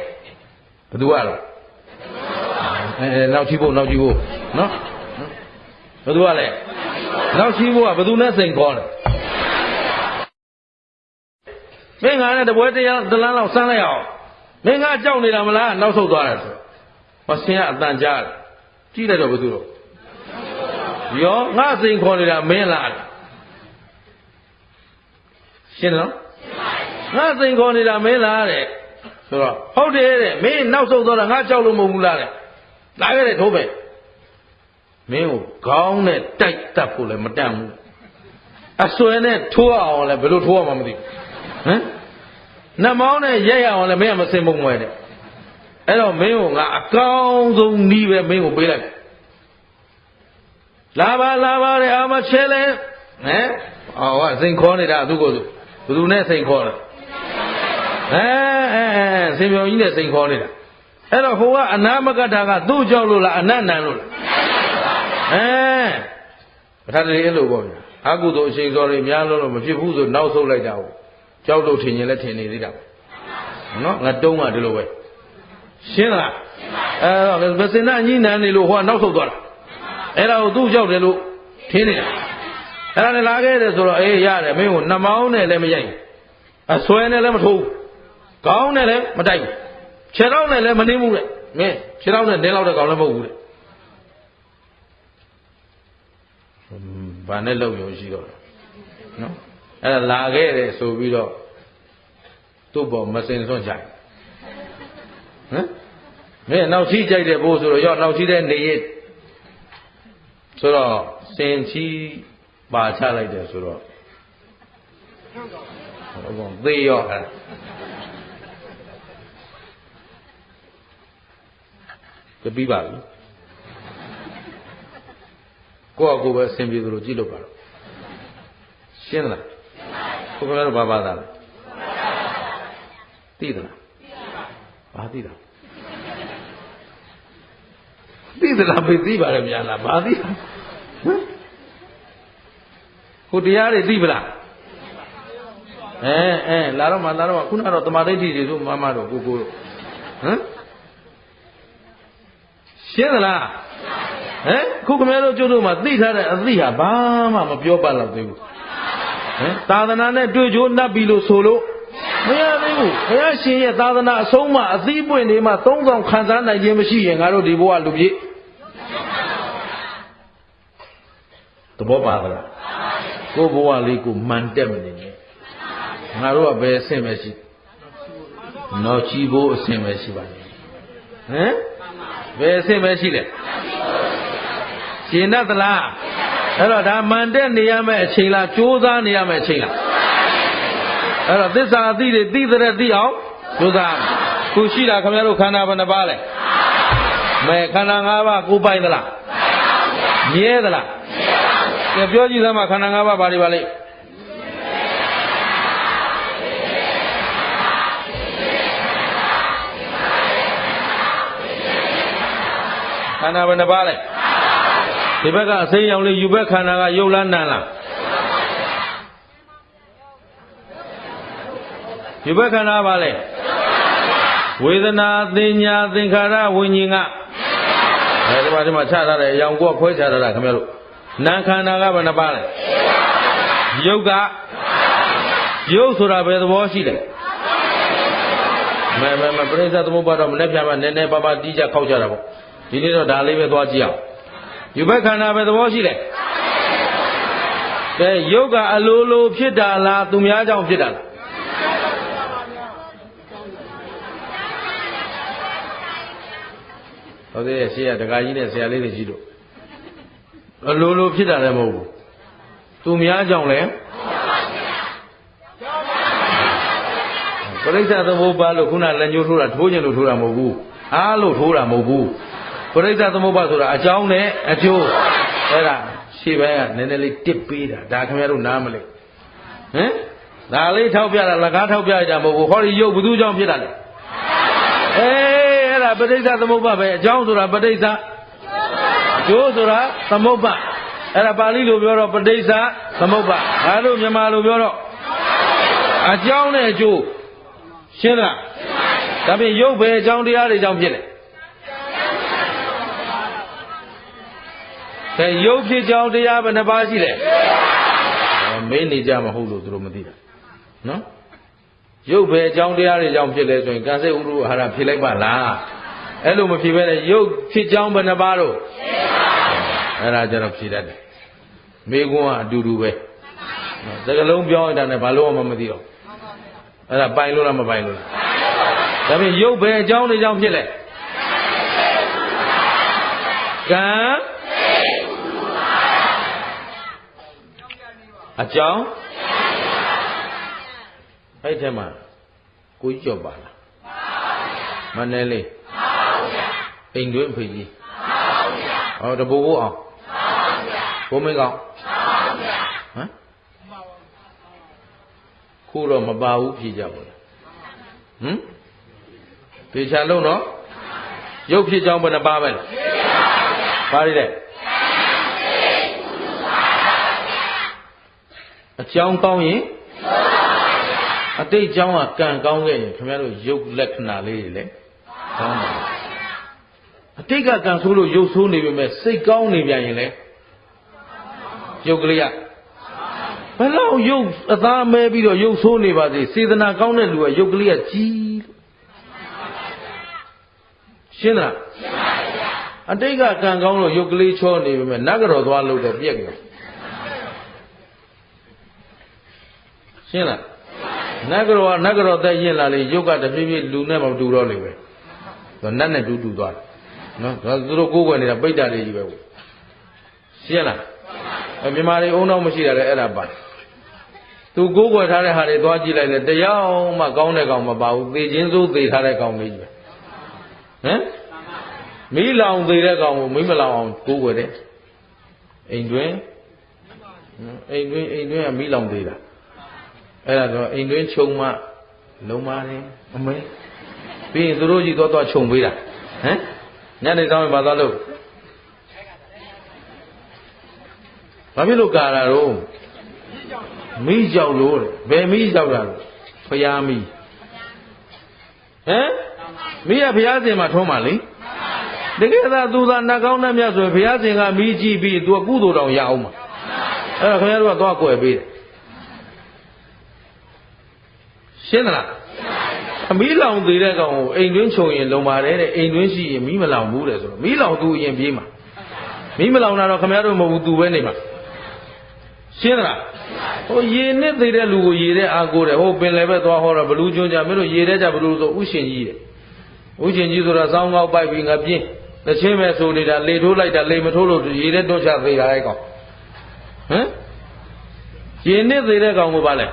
သူကလဲနောက်ချီဖို့နော်ဘယ်သူကလဲနောက်ချီဖို့ကဘယ်သူနဲ့စိန်ခေါ်လဲမင်းငါနဲ့တပွဲတရားတလန်းလောက်စမ်းလိုက်အောင်မင်းငါကြောက်နေတာမလားနောက်ဆုတ်သွားတယ်ဆိုဟောဆင်းကအတန်ကြားတယ်ကြည့်လိုက်တော့ဘယ်သူတော့ရောငါစိန်ခေါ်နေတာမင်းလားရှင်းနော်ငါစိန်ခေါ်နေတာမင်းလားတဲ့ဆိုတော့ဟုတ်တယ်တဲ့မင်းနောက်ဆုတ်သွားတာငါကြောက်လို့မဟုတ်ဘူးလားတဲ့လာခဲ့တဲ့ထိုးပဲမင်းကိုခေါင်းနဲ့တိုက်တတ်ဖို့လည်းမတတ်ဘူးအစွဲနဲ့ထိုးအောင်လည်းဘယ်လိုထိုးအောင်မသိဟမ်နှမောင်းနဲ့ရက်ရအောင်လည်းမင်းကမစင်ပုံမွဲတဲ့အဲ့တော့မင်းကိုငါအကောင်းဆုံးနီးပဲမင်းကိုပေးလိုက်လာပါတဲ့အာမချဲလဲဟမ်ဟောစိန်ခေါ်နေတာသူ့ကိုယ်သူဘယ်သူနဲ့စိန်ခေါ်လဲစင်ပြောင်ကြီးနဲ့စိန်ခေါ်နေတာအဲ့တော့ဟိုကအနာမကတာကသူ့ကြောက်လို့လားအနတ်နံလို့လားပထမတည်းအဲ့လိုပေါ့ဗျာအကုသိုလ်အချိန်စော်တွေများလို့မဖြစ်ဘူးဆိုနောက်ဆုတ်လိုက်တာဟုတ်ကြောက်လို့ထင်ရင်လည်းထင်နေသေးတာနော်ငါတုံးကဒီလိုပဲရှင်းလားအဲ့တော့မစင်နာကြီးနန်းနေလို့ဟိုကနောက်ဆုတ်သွားတာအဲ့ဒါကိုသူ့ကြောက်တယ်လို့ထင်နေတာအဲ့ဒါနဲ့လာခဲ့တယ်ဆိုတော့အေးရတယ်မင်းကိုနှမောင်းနဲ့လည်းမရိုက်အဆွဲနဲ့လည်းမထိုးခေါင်းနဲ့လည်းမတိုက်ခြေထောက်နဲ့လည်းမနှင်းဘူးတဲ့မင်းခြေထောက်နဲ့နင်းလောက်တဲ့ကောင်လည်းမဟုတ်ဘူးတဲ့ဘာနဲ့လောက်ရုံရှိတော့နော်အဲ့ဒါလာခဲ့တယ်ဆိုပြီးတော့သူ့ပေါ်မစင်စွန့်ကြိုက်ဟမ်မင်းနောက်ချီကြိုက်တဲ့ဘိုးဆိုတော့ရောနောက်ချီတဲ့နေရဆိုတော့စင်ချီပါချလိုက်တယ်ဆိုတော့ဟိုကောင်သေရောအဲ့ဒါပြီးပါပြီကိုယ့်အကိုပဲအဆင်ပြေသလိုကြည့်လို့ပါတော့ရှင်းသလားကိုယ်ကတော့ဘာသာလဲသိသလားဘာသိတာသိသလားပဲသိပါရဲ့များလားဘာသိဟမ်ဟိုတရားတွေသိပလားလာတော့မှခုနကတော့တမာဒိဋ္ဌိတွေဆိုမတို့ကိုတို့ဟမ်ရှင်းသလားခုခင်ဗျားတို့ကျုပ်တို့မှသိထားတဲ့အသိဟာဘာမှမပြောပတ်တော့သေးဘူးသာသနာနဲ့တွေ့ကြိုးနှပ်ပြီလို့ဆိုလို့မရသေးဘူးဘုရားရှင်ရဲ့သာသနာအဆုံးမှအသီးပွင့်တွေမှသုံးဆောင်ခံစားနိုင်ခြင်းမရှိရင်ငါတို့ဒီဘဝလူပြည်သဘောပါသလားကိုဘဝလေးကိုမှန်တက်မနေနဲ့ငါတို့ကဘယ်အဆင့်ပဲရှိနောက်ချီဖို့အဆင့်ပဲရှိပါလိမ့်ဘယ်အဆင့်ပဲရှိလဲရှင်းတတ်သလားအဲ့တော့ဒါမှန်တက်နေရမယ့်အချိန်လားကြိုးစားနေရမယ့်အချိန်လားအဲ့တော့သစ္စာအသိတွေသိတဲ့သိအောင်ကြိုးစားခုရှိတာခင်ဗျားတို့ခန္ဓာဘယ်နှပါလဲမဲခန္ဓာ၅ပါးကိုပိုင်သလားမြဲသလားကဲပြောကြည့်သမှာခန္ဓာ၅ပါးဘာတွေပါလဲခန္ဓာဘယ်နှပါလဲဒီဘက်ကအစိမ်းရောင်လေးယူဘက်ခန္ဓာကရုပ်လားနာမ်လားယူဘက်ခန္ဓာပါလဲဝေဒနာသင်ညာသင်္ခါရဝิญဉ်ကဒီမှာချထားတယ်အယောင်ကိုခွဲချထားတာခင်ဗျားတို့နာမ်ခန္ဓာကဘယ်နှပါလဲရုပ်ကရုပ်ဆိုတာဘယ်သဘောရှိလဲမပရိစ္ဆေသမုပ္ပါဒ်တော့မလက်ပြမှာနည်းနည်းပါးပါးတီးကြခောက်ကြတာပေါ့ဒီနေ့တော့ဒါလေးပဲသွားကြည့်အောင်ယူဘက်ခန္ဓာပဲသဘောရှိတယ်ကဲယုတ်ကအလိုလိုဖြစ်တာလားသူများကြောင့်ဖြစ်တာလားဟုတ်တယ်ရှေ့ကဒကာကြီးနဲ့ဆရာလေးတွေရှိလို့အလိုလိုဖြစ်တာလည်းမဟုတ်ဘူးသူများကြောင့်လည်းပရိစ္ဆေသမုပ္ပါဒ်လို့ခုနလက်ညှိုးထိုးတာထိုးခြင်းလို့ထိုးတာမဟုတ်ဘူးအားလို့ထိုးတာမဟုတ်ဘူးပရိစ္ဆေသမုပ္ပါဒ်ဆိုတာအကြောင်းနဲ့အကျိုးအဲ့ဒါရှေ့ဘက်ကနည်းနည်းလေးတစ်ပေးတာဒါခင်ဗျားတို့နားမလဲဟမ် ဒါလေးထောက်ပြတာလကားထောက်ပြကြမဟုတ်ဘူးဟောဒီရုပ်ဘယ်သူကြောင့်ဖြစ်တာလဲအဲ့ဒါပဋိစ္စသမုပ္ပါပဲအကြောင်းဆိုတာပဋိစ္စအကျိုးဆိုတာသမုပ္ပါအဲ့ဒါပါဠိလိုပြောတော့ပဋိစ္စသမုပ္ပါဒါတို့မြန်မာလိုပြောတော့အကြောင်းနဲ့အကျိုးရှင်းလားဒါဖြင့်ရုပ်ပဲအကြောင်းတရားတွေကြောင့်ဖြစ်တယ်ကဲရုပ်ဖြစ်ကြောင်းတရားဘယ်နှပါးရှိလဲမင်းနေကြမဟုတ်လို့သူတို့မသိတာနော်ရုပ်ပဲအကြောင်းတရားတွေကြောင့်ဖြစ်လဲဆိုရင်ကံစိတ်ဥရုအာဟာရဖြစ်လိုက်ပါလားအဲ့လိုမဖြစ်ဘဲနဲ့ရုပ်ဖြစ်ကြောင်းဘယ်နှပါးတော့အဲ့ဒါကြတော့ဖြေတတ်တယ်မိကွန်းကအတူတူပဲစကလုံးပြောင်းလိုက်တာနဲ့ဘာလို့မှမသိတော့အဲ့ဒါပိုင်လို့လားမပိုင်လို့လားဒါဖြင့်ရုပ်ပဲအကြောင်းတွေကြောင့်ဖြစ်လဲကံအကြောင်းအဲ့ထဲမှာကိုကြီးကြောက်ပါလားမနဲ့လေးအိမ်တွင်းဖေကြီးဟောတပူကိုအောင်ဘုံမင်းကောင်ဟမ်ခုတော့မပါဘူးဖြေကြပါလားဟမ်ပေချာလုံးတော့ရုပ်ဖြစ်ကြောင်းဘယ်နှပါပဲလဲပါရတဲ့အကြောင်းကောင်းရင်အတိတ်အကြောင်းကကံကောင်းခဲ့ရင်ခင်ဗျားတို့ရုပ်လက္ခဏာလေးတွေလည်းကောင်းပါအတိတ်ကကံဆိုးလို့ရုပ်ဆိုးနေပေမဲ့စိတ်ကောင်းနေပြန်ရင်လည်းရုပ်ကလေးကဘယ်လောက်ရုပ်အသားမဲပြီးတော့ရုပ်ဆိုးနေပါစေစေတနာကောင်းတဲ့လူကရုပ်ကလေးကကြီးလို့ရှင်းလားရှင်းပါဗျာအတိတ်ကကံကောင်းလို့ရုပ်ကလေးချောနေပေမဲ့နတ်ကတော်သွားလို့တော့ပြက်ကြတယ်ရှင်းလားနတ်ကတော်သက်ရင်လာလေရုပ်ကတဖြည်းဖြည်းလူနဲ့မတူတော့လေပဲနတ်နဲ့တူသွားတယ်နော်ဒါသူတို့ကိုးကွယ်နေတာပိဋကလေးကြီးပဲရှင်းလားမြန်မာတွေအုံတော့မရှိတာလေအဲ့ဒါပါသူကိုးကွယ်ထားတဲ့ဟာတွေသွားကြည့်လိုက်လေတရားမှကောင်းတဲ့ကောင်မပါဘူးသေခြင်းစိုးသေထားတဲ့ကောင်လေးကြီးပဲဟမ်မီးလောင်သေတဲ့ကောင်ကိုမီးမလောင်အောင်ကိုးကွယ်တယ်အိမ်တွင်ကမီးလောင်သေးတာအဲ့ဒါတော့အိမ်တွင်ခြုံမှလုံးပါတယ်အမေပြီးရင်သူတို့ကြီးသွားခြုံပေးတာဟမ်ညနေဆောင်ဘာသွားလို့ဘာဖြစ်လို့ကာတာတော့မီးကြောက်လို့ဘယ်မီးကြောက်တာလဲဖျားမီးဟမ်မီးကဘုရားရှင်မှာထုံးပါလေတကယ်သာသူသာနှကောင်းနှမြတ်ဆိုရင်ဘုရားရှင်ကမီးကြည့်ပြီးသူကကုသိုလ်တော်ရအောင်မှာအဲ့ဒါခင်ဗျားတို့ကသွားကွယ်ပေးတယ်ရှင်းသလားအမီးလောင်သေးတဲ့ကောင်ကိုအိမ်တွင်းခြုံရင်လုံပါတယ်တဲ့အိမ်တွင်းရှိရင်မီးမလောင်ဘူးတဲ့ဆိုတော့မီးလောင်သူအရင်ပြေးမှာမီးမလောင်တာတော့ခင်ဗျားတို့မဟုတ်ဘူးသူပဲနေမှာရှင်းသလားဟိုရေနဲ့သေးတဲ့လူကိုရေတဲ့အာကိုတဲ့ဟိုပင်လည်းပဲသွားဟောတော့ဘလူးကျွန်းကြမင်းတို့ရေတဲ့ကြဘလူးဆိုဥရှင်ကြီးတဲ့ဥရှင်ကြီးဆိုတာစောင်းကောက်ပိုက်ပြီးငါပြင်းတစ်ချင်းပဲဆိုနေတာလေထိုးလိုက်တာလေမထိုးလို့ရေတဲ့တွန်းချသေးတာအဲ့ကောင်ဟမ်ရေနဲ့သေးတဲ့ကောင်ကိုပါလဲ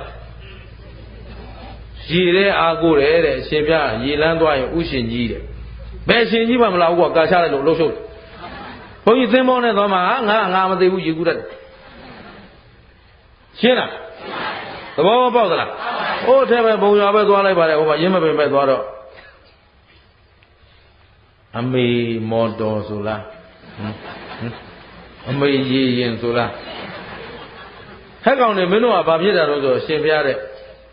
ရေတဲ့အာကိုတဲ့အရှင်ပြရေလန်းသွားရင်ဥရှင်ကြီးတဲ့ဘယ်ရှင်ကြီးမှမလာဘူးကွာကာချလိုက်လို့လှုပ်ရှုပ်တယ်ဘုန်းကြီးသင်္ဘောနဲ့သွားမှာငါမသိဘူးရေကူးတတ်တယ်ရှင်းလားသဘောပေါက်သလားဟိုထဲပဲဘုံရွာပဲသွားလိုက်ပါတယ်ဟိုမှာရင်းမပင်ပဲသွားတော့အမေမော်တော်ဆိုလားအမေရေရင်ဆိုလားဟဲ့ကောင်နေမင်းတို့ကဘာဖြစ်တာတော့ဆိုရှင်ပြတဲ့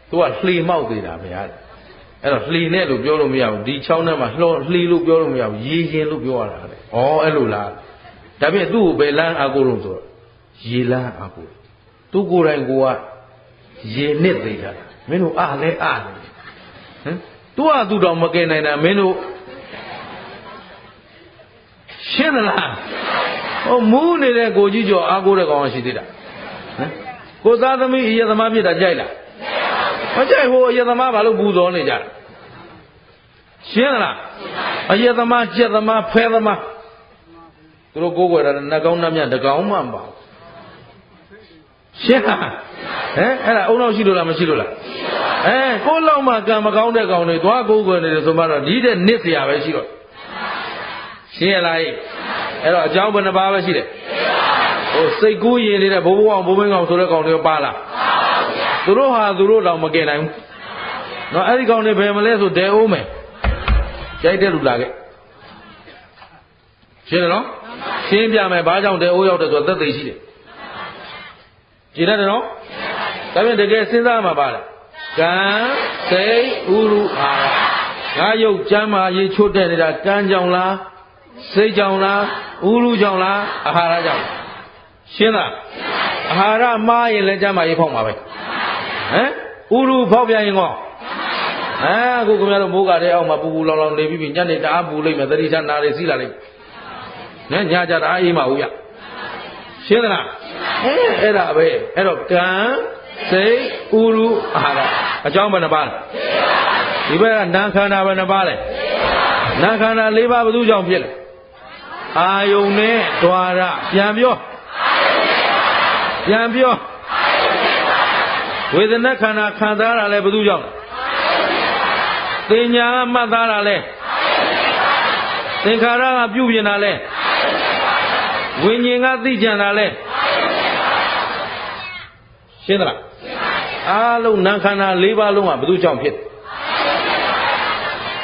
သူကလှေမောက်သေးတာဗျာအဲ့တော့လှေနဲ့လို့ပြောလို့မရဘူးဒီချောင်းထဲမှာလှေလို့ပြောလို့မရဘူးရေရင်လို့ပြောရတာလေဩအဲ့လိုလားဒါဖြင့်သူ့ကိုဘယ်လန်းအာကိုလို့ဆိုတော့ရေလန်းအာကိုသူကိုယ်တိုင်ကိုကရေနစ်သေးတာမင်းတို့အားလဲအားဟမ်သူတော်မကယ်နိုင်တာမင်းတို့ရှင်းသလားဟိုမူးနေတဲ့ကိုကြီးကျော်အားကိုတဲ့ကောင်ရှိသေးတာဟမ်ကိုသားသမီးအယသမားဖြစ်တာကြိုက်လားမကြိုက်ဟိုအယသမားဘာလို့ပူဇော်နေကြလဲရှင်းသလားအယသမားကြက်သမားဖဲသမားသူတို့ကိုးကွယ်တာနှကောင်းနှမြတကောင်မှမပါဘူးရှင်းလားဟမ်အဲ့ဒါအုံနောက်ရှိလို့လားမရှိလို့လားကိုလောက်မှကံမကောင်းတဲ့ကောင်တွေသွားကိုးကွယ်နေတယ်ဆိုမှတော့ဒီတဲ့နစ်เสียပဲရှိတော့ရှင်းရလားအဲ့တော့အကြောင်းဘယ်နှပါးပဲရှိတယ်ဟိုစိတ်ကူးရင်နေတဲ့ဘိုးဘွားအောင်ဘိုးမင်းကောင်ဆိုတဲ့ကောင်တွေပါလား သူတို့ဟာသူတို့တော့မကယ်နိုင်ဘူးနော်အဲ့ဒီကောင်တွေဘယ်မလဲဆိုဒဲအိုးမယ်ကြိုက်တဲ့လူလာခဲ့ရှင်းတယ်နော်ရှင်းပြမယ်ဘာကြောင့်ဒဲအိုးရောက်တယ်ဆိုတော့သက်သေရှိတယ်ကြည်ရတယ်နော်ဒါပြန်တကယ်စဉ်းစားမှာပါလားကံစိတ်ဥရုအာရငါယုတ်ကျမ်းမာရေးချွတ်တဲ့နေတာကံကြောင့်လားစိတ်ကြောင့်လားဥရုကြောင့်လားအာဟာရကြောင့်ရှင်းလားအာဟာရမှားရင်လည်းကျမ်းမာရေးဖောက်မှာပဲဟမ်ဥရုဖောက်ပြန်ရင်ကောအခုခင်ဗျားတို့မိုးကတဲ့အောက်မှာပူပူလောင်လောင်နေပြီးညနေတအားပူလိုက်မယ်သတိချနာတွေစီးလာလိုက်နဲ့ညကြတာအေးမဟုတ်ရရှင်းသလားအဲ့ဒါပဲအဲ့တော့ကံစိတ်ဥရုအာဟာရအကြောင်းဘယ်နှပါလဲဒီဘက်ကနာခန္ဓာဘယ်နှပါလဲနာခန္ဓာ၄ပါးဘယ်သူကြောင့်ဖြစ်လဲအာယုန်နဲ့ဓွာရပြန်ပြောဝေဒနာခန္ဓာခံစားတာလဲဘယ်သူကြောင့်သင်ညာကမှတ်သားတာလဲသင်္ခါရကပြုပြင်တာလဲဝိညာဉ်ကသိကြံတာလဲရှင်းသလားအားလုံးနာခန္ဓာ၄ပါးလုံးကဘယ်သူကြောင့်ဖြစ်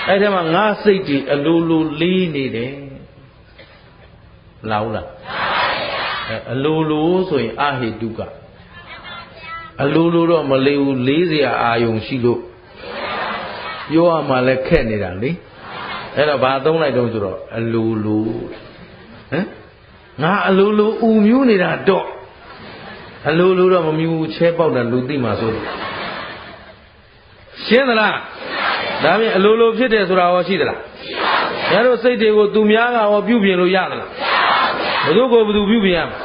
အဲ့ဒီမှာငါစိတ်တွေအလိုလိုလေးနေတယ်လားဟုတ်လားအလိုလိုဆိုရင်အဟိတုကအလိုလိုတော့မလေးဘူးလေးစရာအာယုံရှိလို့ပြောရမှလည်းခက်နေတာလေအဲ့တော့ဘာသုံးလိုက်တော့ဆိုတော့အလိုလိုဟမ်ငါအလိုလိုဥမြူးနေတာတော့အလိုလိုတော့မမြူးချဲပေါက်တာလူသိမှာဆိုရှင်းသလားဒါပြင်အလိုလိုဖြစ်တယ်ဆိုတာရောရှိသလားရှိပါဘူး။ဒါတို့စိတ်တွေကိုသူများကရောပြုပြင်လို့ရသလားမရပါဘူး။ဘယ်သူပြုပြင်ရမလဲ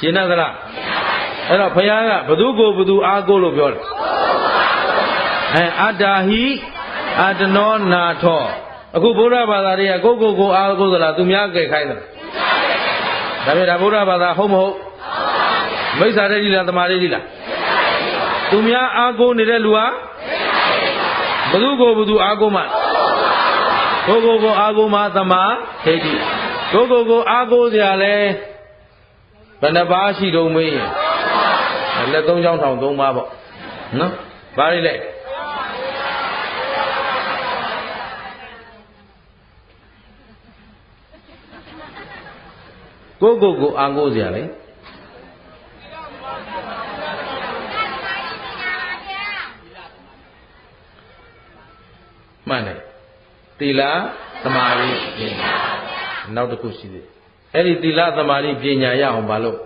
ရှင်းသလားအဲ့တော့ဘုရားကဘသူကိုဘသူအားကိုးလို့ပြောတယ်အတ္တာဟိအတ္တနောနာထောအခုဗုဒ္ဓဘာသာတွေကကိုအားကိုးသလားသူများကြိုက်ခိုင်းတယ်ဒါပေမဲ့ဒါဗုဒ္ဓဘာသာဟုတ်မဟုတ်မိစ္ဆာဒိဋ္ဌိလားသမာဓိဋ္ဌိလားသူများအားကိုးနေတဲ့လူဟာဘသူကိုဘသူအားကိုးမှကိုအားကိုးမှသမာဓိဋ္ဌိကိုအားကိုးစရာလဲဘယ်နှပါးရှိတော့မေးရင်လက်သုံးချောင်းထောင်၃ပါးပေါ့နော်ဘာတွေလဲကိုအားကိုးစရာလေမှန်တယ်သီလသမာဓိပညာနောက်တစ်ခုရှိသေးတယ်အဲ့ဒီသီလသမာဓိပညာရအောင်ဘာလို့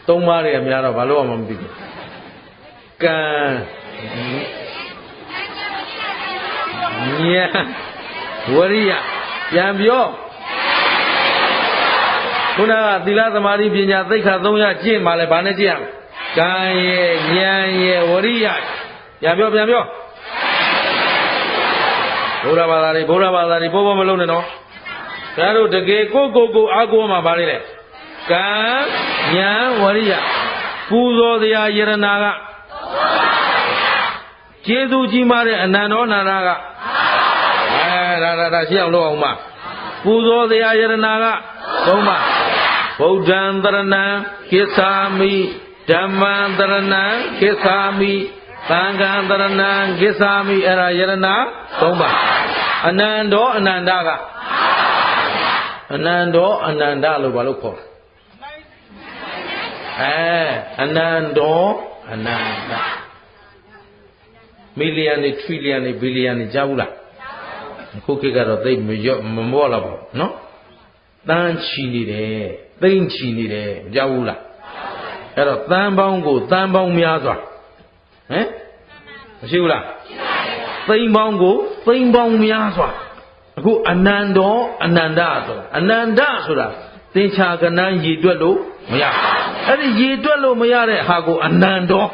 သုံးပါးတွေအများတော့ဘာလို့မှမသိဘူးကံဉာဏ်ဝရိယပြန်ပြောခုနကသီလသမာဓိပညာသိက္ခာ၃ရကျင့်မှလည်းဘာနဲ့ကျင့်ရမလဲကံရဲ့ဉာဏ်ရဲ့ဝရိယပြန်ပြောဘုရားဘာသာတွေပေါ်မလုံးနဲ့နော်ဒါတို့တကယ်ကိုအားကိုးမှပါလေလေကံဉာဏ်ဝရိယပူဇော်တရားယရနာကကျေးဇူးကြီးမားတဲ့အနန္တောနာနာကဒါရှိအောင်လုပ်အောင်မပူဇော်တရားယရနာက၃ပါးဗုဒ္ဓံတရဏံကိစ္ဆာမိဓမ္မံတရဏံကိစ္ဆာမိသံဃံတရဏံကိစ္ဆာမိအဲ့ဒါယရနာ၃ပါးအနန္တောအနန္တကအနန္တောအနန္တလို့ဘာလို့ခေါ်အနန္တောအနန္တမီလီယံတွေထရီလီယံတွေဘီလီယံတွေကြားဘူးလားခုခေတ်ကတော့သိမမော့တော့ဘူးနော်တန်းချီနေတယ်သိမ့်ချီနေတယ်ကြားဘူးလားအဲ့တော့တန်းပေါင်းကိုတန်းပေါင်းများစွာမရှိဘူးလားသိမ့်ပေါင်းကိုသိမ့်ပေါင်းများစွာအခုအနန္တောအနန္တဆိုတာအနန္တဆိုတာသင်္ချာကဏ္ဍရည်တွက်လို့မရအဲ့ဒီရည်တွက်လို့မရတဲ့ဟာကိုအနန္တော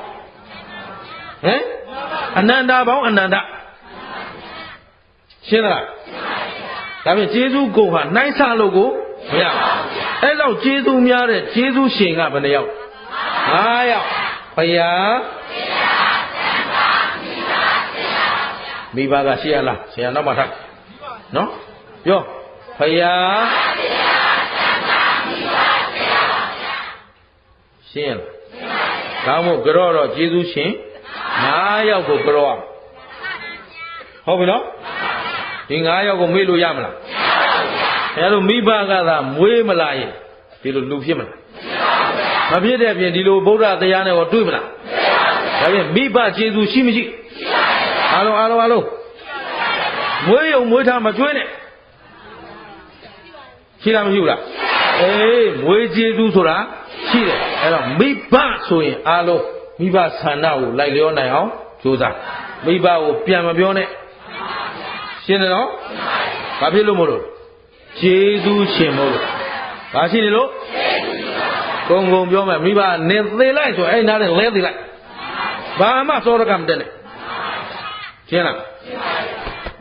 အနန္တပေါင်းအနန္တရှင်းလားဒါဖြင့်ကျေးဇူးကိုဟာနှိုင်းဆလို့ကိုမရဘူးအဲ့တော့ကျေးဇူးများတဲ့ကျေးဇူးရှင်ကဘယ်နှယောက်၅ယောက်ဘုရားမိဘကရှိရလားဆရာနောက်မှထားနော်ပြောဘုရား ရှင်းလားဒါမှမဟုတ်ကြောတော့ကျေးဇူးရှင်9ယောက်ကိုကြောဟုတ်ပြီနော်ဒီ9ယောက်ကိုမေ့လို့ရမလားအဲလိုမိဘကသာမွေးမလာရင်ဒီလိုလူဖြစ်မလားမဖြစ်တဲ့အပြင်ဒီလိုဗုဒ္ဓတရားနဲ့တော့တွေ့မလားဒါပြင်မိဘကျေးဇူးရှိမရှိအားလုံးမွေးရုံမွေးထားမကျွေးနဲ့ရှိလားမရှိဘူးလားအေးမွေးကျေးဇူးဆိုတာရှိတယ်အဲ့တော့မိဘဆိုရင်အားလုံးမိဘဆန္ဒကိုလိုက်လျောနိုင်အောင်ကြိုးစားမိဘကိုပြန်မပြောနဲ့ရှင်းတယ်နော်ဘာဖြစ်လို့မို့လို့ကျေးဇူးရှင်မို့လို့ဘာရှိနေလို့ကုံပြောမယ်မိဘနေသေးလိုက်ဆိုအဲ့နားနဲ့လဲသေးလိုက်ဘာမှစောရကမတက်နဲ့ရှင်းလား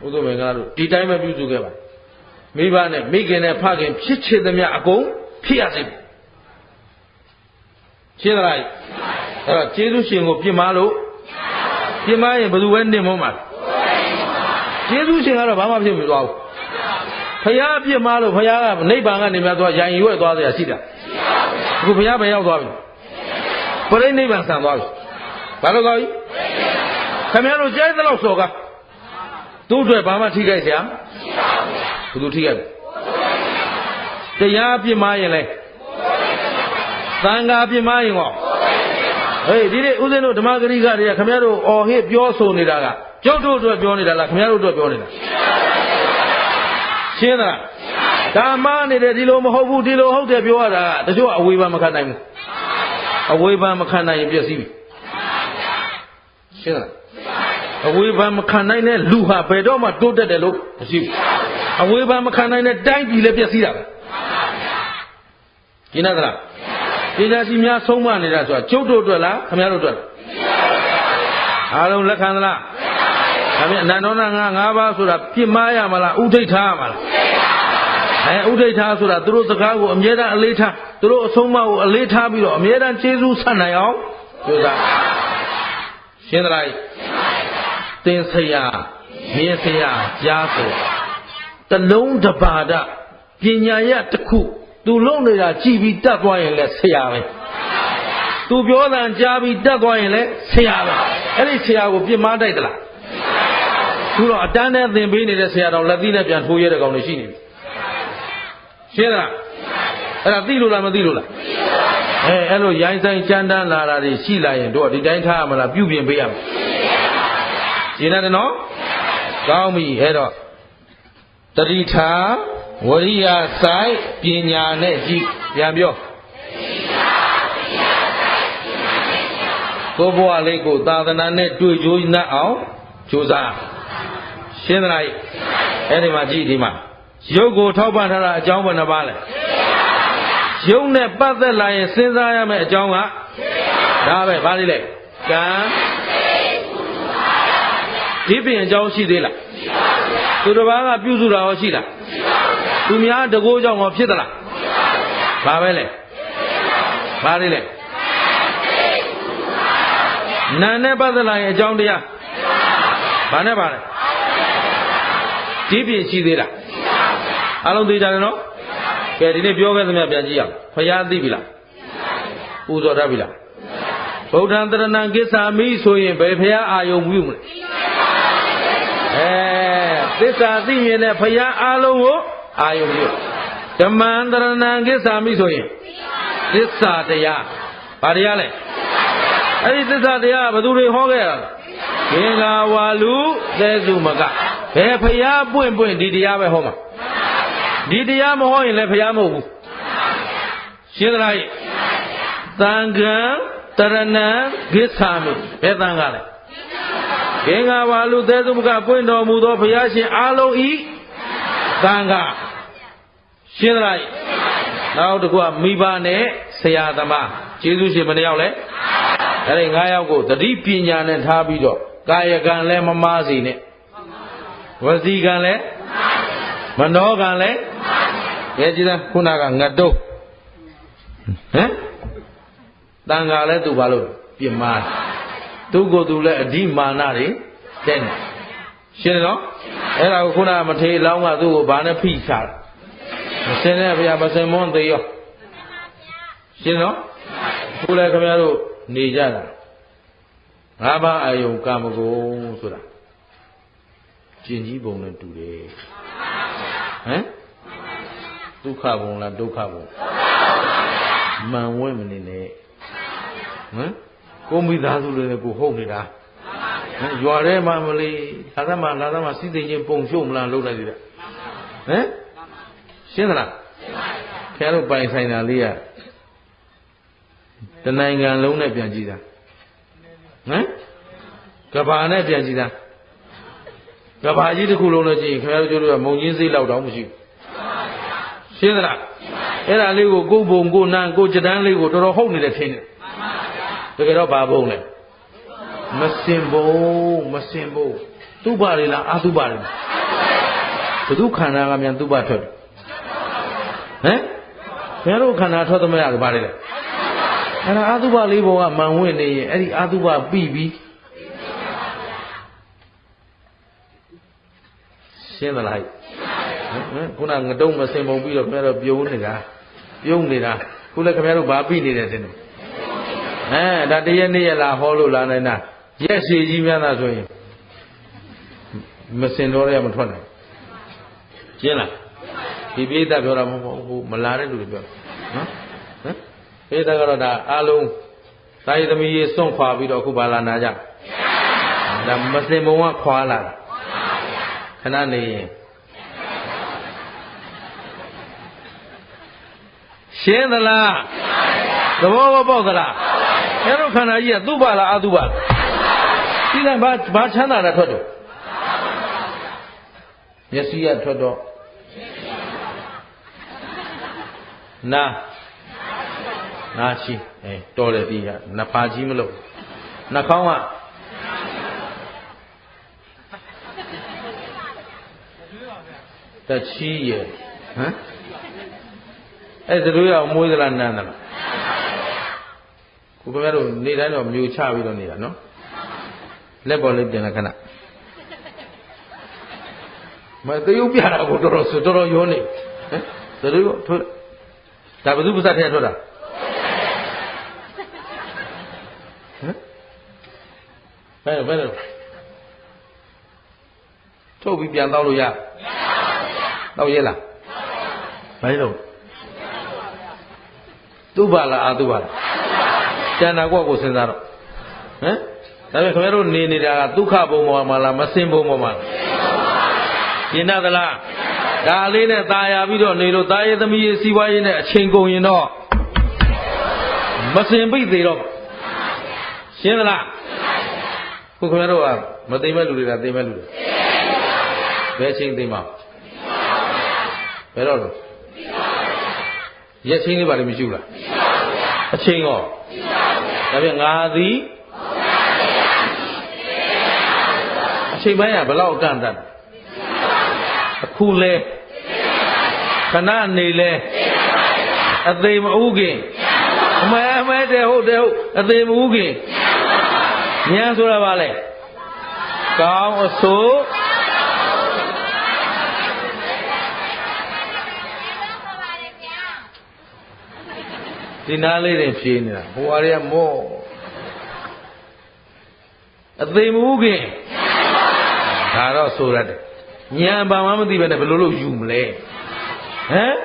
ဥဒ္ဓမင်္ဂလာတို့ဒီတိုင်းပဲပြုစုခဲ့ပါမိဘနဲ့မိခင်နဲ့ဖခင်ဖြစ်ချင်သမျှအကုန်ဖြစ်ရစေရှင်းသလားအဲ့တော့ကျေးဇူးရှင်ကိုပြင်မလို့ပြင်မရင်ဘယ်သူပဲနေမမှာကျေးဇူးရှင်ကတော့ဘာမှဖြစ်မသွားဘူးဖယားပြင်မလို့ဖယားကနိဗ္ဗာန်ကနေမြတ်သွားရိုင်ရွဲ့သွားတယ်ရှိတာအခုဖယားပဲရောက်သွားပြီပရိနိဗ္ဗာန်ဆံသွားပြီဘာလို့ကောင်းကြီးခင်ဗျားတို့ကြိုက်သလောက်စော်ကားသူ့အတွက်ဘာမှထိခိုက်စရာဘယ်သူထိခိုက်တရားပြင်မရင်လဲသံဃာပြင်မရင်ဟောဟေးဒီနေ့ဦးဇင်းတို့ဓမ္မဂရိကတွေကခင်ဗျားတို့အော်ဟစ်ပြောဆိုနေတာကကျုပ်တို့အတွက်ပြောနေတာလားခင်ဗျားတို့အတွက်ပြောနေတာရှင်းသလားဒါမှနေတယ်ဒီလိုမဟုတ်ဘူးဒီလိုဟုတ်တယ်ပြောရတာတချို့အဝေဖန်မခံနိုင်ဘူးအဝေဖန်မခံနိုင်ရင်ပြည့်စည်ပြီရှင်းသလားအဝေဖန်မခံနိုင်တဲ့လူဟာဘယ်တော့မှတိုးတက်တယ်လို့မရှိဘူးအဝေဖန်မခံနိုင်တဲ့တိုင်းပြည်လည်းပြည့်စည်တာပဲရှင်းသလားပညာရှိများဆုံးမနေတာဆိုတာကျုပ်တို့အတွက်လားခင်ဗျားတို့အတွက်လားအားလုံးလက်ခံသလားဒါဖြင့်အနန္တောနာ၅ပါးဆိုတာပြစ်မှားရမလားဥဒိဋ္ဌာရမလားဥဒိဋ္ဌာဆိုတာသူတို့စကားကိုအမြဲတမ်းအလေးထားသူတို့အဆုံးအမကိုအလေးထားပြီးတော့အမြဲတမ်းကျေးဇူးဆက်နိုင်အောင်ကြိုးစားရှင်းသလားသင်ဆရာမင်းဆရာကြားဆိုတလုံးတပါဒပညာရတစ်ခုသူလုံနေတာကြည်ပြီးတတ်သွားရင်လည်းဆရာပဲသူပြောတာကြားပြီးတတ်သွားရင်လည်းဆရာပဲအဲ့ဒီဆရာကိုပြစ်မှားတိုက်သလားသူတော့အတန်းနဲ့သင်ပေးနေတဲ့ဆရာတော်လက်သီးနဲ့ပြန်ထိုးရတဲ့ကောင်တွေရှိနေပြီရှင်းလားအဲ့ဒါသိလို့လားမသိလို့လားအဲ့လိုရိုင်းဆိုင်ကြမ်းတမ်းလာတာတွေရှိလာရင်တို့ဒီတိုင်းထားရမလားပြုပြင်ပေးရမယ်ရှင်းတယ်နော်ကောင်းပြီအဲ့တော့တတိထာဝရိယဆိုင်ပညာနဲ့ကြည့်ပြန်ပြောကိုဘဝလေးကိုသာသနာနဲ့တွေ့ကြိုးနှက်အောင်ကြိုးစားရှင်းသလားအဲ့ဒီမှာကြည့်ဒီမှာရုပ်ကိုထောက်ပံ့ထားတာအကြောင်းဘယ်နှပါလဲရုပ်နဲ့ပတ်သက်လာရင်စဉ်းစားရမယ့်အကြောင်းကဒါပဲဘာလေးလဲကံဒီပြင်အကြောင်းရှိသေးလားသူတစ်ပါးကပြုစုတာရောရှိလားသူများတကိုးကြောင့်ရောဖြစ်သလားဘာပဲလဲဘာလေးလဲနာနဲ့ပတ်သက်လာရင်အကြောင်းတရားဘာနဲ့ပါလဲဒီပြင်ရှိသေးလားအားလုံးသိကြတယ်နော်ကဲဒီနေ့ပြောခဲ့သမျှပြန်ကြည့်အောင်ဖယားသိပြီလားပူဇော်တတ်ပြီလားဗုဒ္ဓံတရဏံကိစ္ဆာမိဆိုရင်ဘယ်ဖယားအာယုံပြုမလဲသစ္စာသိမြင်တဲ့ဖယားအားလုံးကိုအာယုံပြုဓမ္မံတရဏံကိစ္ဆာမိဆိုရင်သစ္စာတရားဘာတရားလဲအဲ့ဒီသစ္စာတရားဘယ်သူတွေဟောခဲ့တာလဲငင်္ဂါဝါလူသဲစုမကဘယ်ဖယားပွင့်ဒီတရားပဲဟောမှာဒီတရားမဟောရင်လည်းဖယားမဟုတ်ဘူးရှင်းသလားသံဃံတရဏံဂစ္ဆာမိဘယ်သံဃာလဲငင်္ဂါဝါလူသဲစုမကပွင့်တော်မူသောဘုရားရှင်အားလုံးဤသံဃာရှင်းသလားနောက်တစ်ခုကမိဘနဲ့ဆရာသမားကျေးဇူးရှင်ဘယ်နှယောက်လဲအဲ့ဒီ9ယောက်ကိုသတိပညာနဲ့ထားပြီးတော့ကာယကံလည်းမမားစေနဲ့ဝစီကံလည်းမနောကံလည်းရဲ့ကြည့်သားခုနကငတ်တုံးတန်ဃာလည်းသူဘာလို့ပြင်မာသူကိုယ်သူလည်းအဓိမာနတွေတဲ့နေရှင်းတယ်နော်အဲ့ဒါကိုခုနကမထေရလောင်းကသူ့ကိုဘာနဲ့ဖိချတာမစင်နဲ့ဗျာမစင်မွန်းသေးရောရှင်းနော် ကိုယ်လည်းခင်ဗျားတို့နေကြတာငါးပါးအာယုံကာမဂုဏ်ဆိုတာကျင်ကြီးပုံနဲ့တူတယ်ဟမ်ဒုက္ခဘုံလားဒုက္ခဘုံမှန်ဝဲမနေနဲ့ဟမ်ကိုမိသားစုတွေနဲ့ကိုဟုတ်နေတာဟမ်ရွာထဲမှာမလေးလာသမားစီးသိချင်းပုံရှုံမလားလှုပ်လိုက်သေးတယ်ဟမ်ရှင်းသလားခင်ဗျားတို့ပိုင်ဆိုင်တာလေးကတနိုင်ငံလုံးနဲ့ပြန်ကြည့်တာဟမ်ကဘာနဲ့ပြန်ကြည့်တာကဘာကြီးတစ်ခုလုံးနဲ့ကြည့်ခင်ဗျားတို့ကမုံကြီးစိတ်လောက်တောင်မရှိဘူးရှင်းသလားအဲ့ဒါလေးကိုကိုယ်ဘုံကိုနန်းကိုကြတန်းလေးကိုတော်တော်ဟုတ်နေတယ်ထင်တယ်တကယ်တော့ဘာဘုံလဲမစင်ဘုံသူ့ပါလေလားအသုပါလေဘုသူခန္ဓာကမြန်သူ့ပါထွက်တယ်ဟမ်ဘယ်လိုခန္ဓာထွက်သမျှကဘာလဲအဲ့ဒါအသုဘလေးဘောကမှန်ဝင်နေရင်အဲ့ဒီအသုဘပြီးပြီရှင်းသလားခုနငတုံးမစင်ပုံပြီးတော့ခင်ဗျားတို့ပြုံးနေတာခုလည်းခင်ဗျားတို့ဘာပြီးနေတယ်တင်တယ်ဒါတရက်နေ့ရလာဟောလို့လာနိုင်တာရက်ရှည်ကြီးများသာဆိုရင်မစင်တော့ရမထွက်နိုင်ရှင်းလားဒီပိဋကပြောတာမဟုတ်ဘူးမလာတဲ့လူတွေပြောနော်ဟမ်ပိဋကကတော့ဒါအားလုံးသာယသမီးရေစွန့်ခွာပြီးတော့အခုဘာလာနာကြဒါမစင်ဘုံကခွာလာတာခဏနေရင်ရှင်းသလားသဘောပေါက်သလားအဲ့တော့ခန္ဓာကြီးကသူ့ပါလားအသူ့ပါလားဒီကဘာချမ်းသာတာထွက်တော့မျက်စိကထွက်တော့နာရှိတော်တယ်ဒီကနှစ်ဖာကြီးမလို့နှာခေါင်းကတချီးရဟမ်အဲ့ဒါတို့ရမွေးသလားနန်းသလားခုခင်ဗျားတို့နေတိုင်းတော့မျိုးချပြီးတော့နေတာနော်လက်ပေါ်လေးပြင်လိုက်ခဏမတရုပ်ပြတာကိုတော်တော်ရောနေဟမ်ဒါတို့ထွက်ဒါဘယ်သူပါစက်ထဲထွက်တာဟမ်ဘယ်လိုထုတ်ပြီးပြန်တော့လို့ရတော့ရဲလားဘယ်လိုသူ့ပါလားအသူ့ပါလားကျန်တာကိုစဉ်းစားတော့ဟမ်ဒါပေမဲ့ခင်ဗျားတို့နေနေတာကဒုက္ခဘုံပေါ်မှာလားမစင်ဘုံပေါ်မှာလားရှင်းသလားဒါလေးနဲ့ตายရပြီးတော့နေလို့ตายရဲ့သမီးရဲ့စီးပွားရေးနဲ့အချိန်ကုန်ရင်တော့မစင်ပိတ်သေးတော့ရှင်းသလားခုခင်ဗျားတို့ကမသိမဲ့လူတွေကသိမဲ့လူတွေဘယ်ချိန်သိမှာဘယ်တော့လဲရက်ချင်းလေးပါလိမ့်မရှိဘူးလားအချိန်ရောဒါပြန်ငါသည်အချိန်ပိုင်းကဘယ်လောက်အကန့်တတ်အခုလဲခဏနေလဲအသေးမဥခင်အမဲတဲ့ဟုတ်အသေးမဥခင်ဉာဏ်ဆိုတာဘာလဲကောင်းအဆိုးဒီနားလေးတွေဖြေးနေတာဟိုဟာတွေကမောအသေးမဟုတ်ခင်ဒါတော့ဆိုရတယ်ဉာဏ်ဘာမှမသိပဲနဲ့ဘယ်လိုလုပ်ယူမလဲဟမ်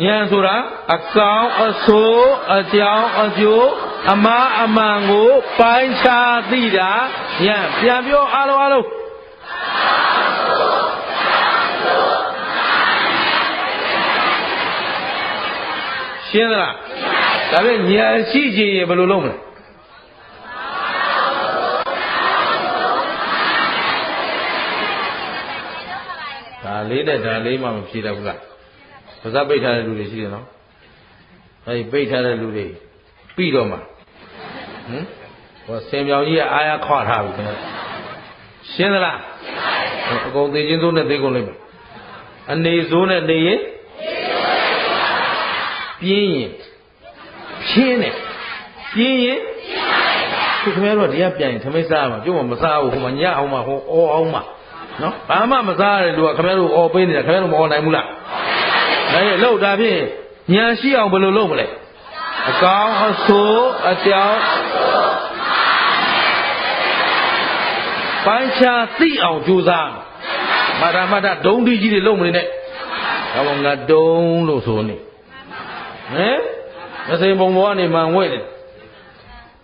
ဉာဏ်ဆိုတာအကောင်အဆိုးအကြောင်းအကျိုးအမှားအမှန်ကိုပိုင်းခြားသိတာဉာဏ်ပြန်ပြောအားလုံးရှင်းသလားဒါပေမဲ့ဉာဏ်ရှိခြင်းရင်ဘယ်လိုလုပ်မလဲဒါလေးနဲ့ဒါလေးမှမဖြေတတ်ဘူးလားပါးစပ်ပိတ်ထားတဲ့လူတွေရှိတယ်နော်အဲဒီပိတ်ထားတဲ့လူတွေပြီးတော့မှဟိုဆင်ပြောင်ကြီးကအာရခွာထားပြီခင်ဗျရှင်းသလားအကုန်သိချင်းစိုးနဲ့သိကုန်လိမ့်မယ်အနေစိုးနဲ့နေရင်ပြင်းရင်ဖြင်းတယ်ပြင်းရင်ခုခင်ဗျားတို့ကဒီကပြန်ရင်ထမိတ်စားမှာပြုံးမစားဘူးဟိုမှာညအောင်မှာဟိုအော်အောင်မှာနော်ဘာမှမစားရတဲ့လူကခင်ဗျားတို့အော်ပေးနေတာခင်ဗျားတို့မအော်နိုင်ဘူးလားဒါရဲ့လှုပ်တာဖြင့်ညာရှိအောင်ဘယ်လိုလုပ်မလဲ အကောင်းအဆိုးအကြောင်းပိုင်းခြားသိအောင်ကြိုးစားမတာဒုံးတီကြီးတွေလုံးမနေနဲ့ဒါမှငါဒုံးလို့ဆိုနေမစိန်ပုံပေါ်ကနေမှန်ဝဲတယ်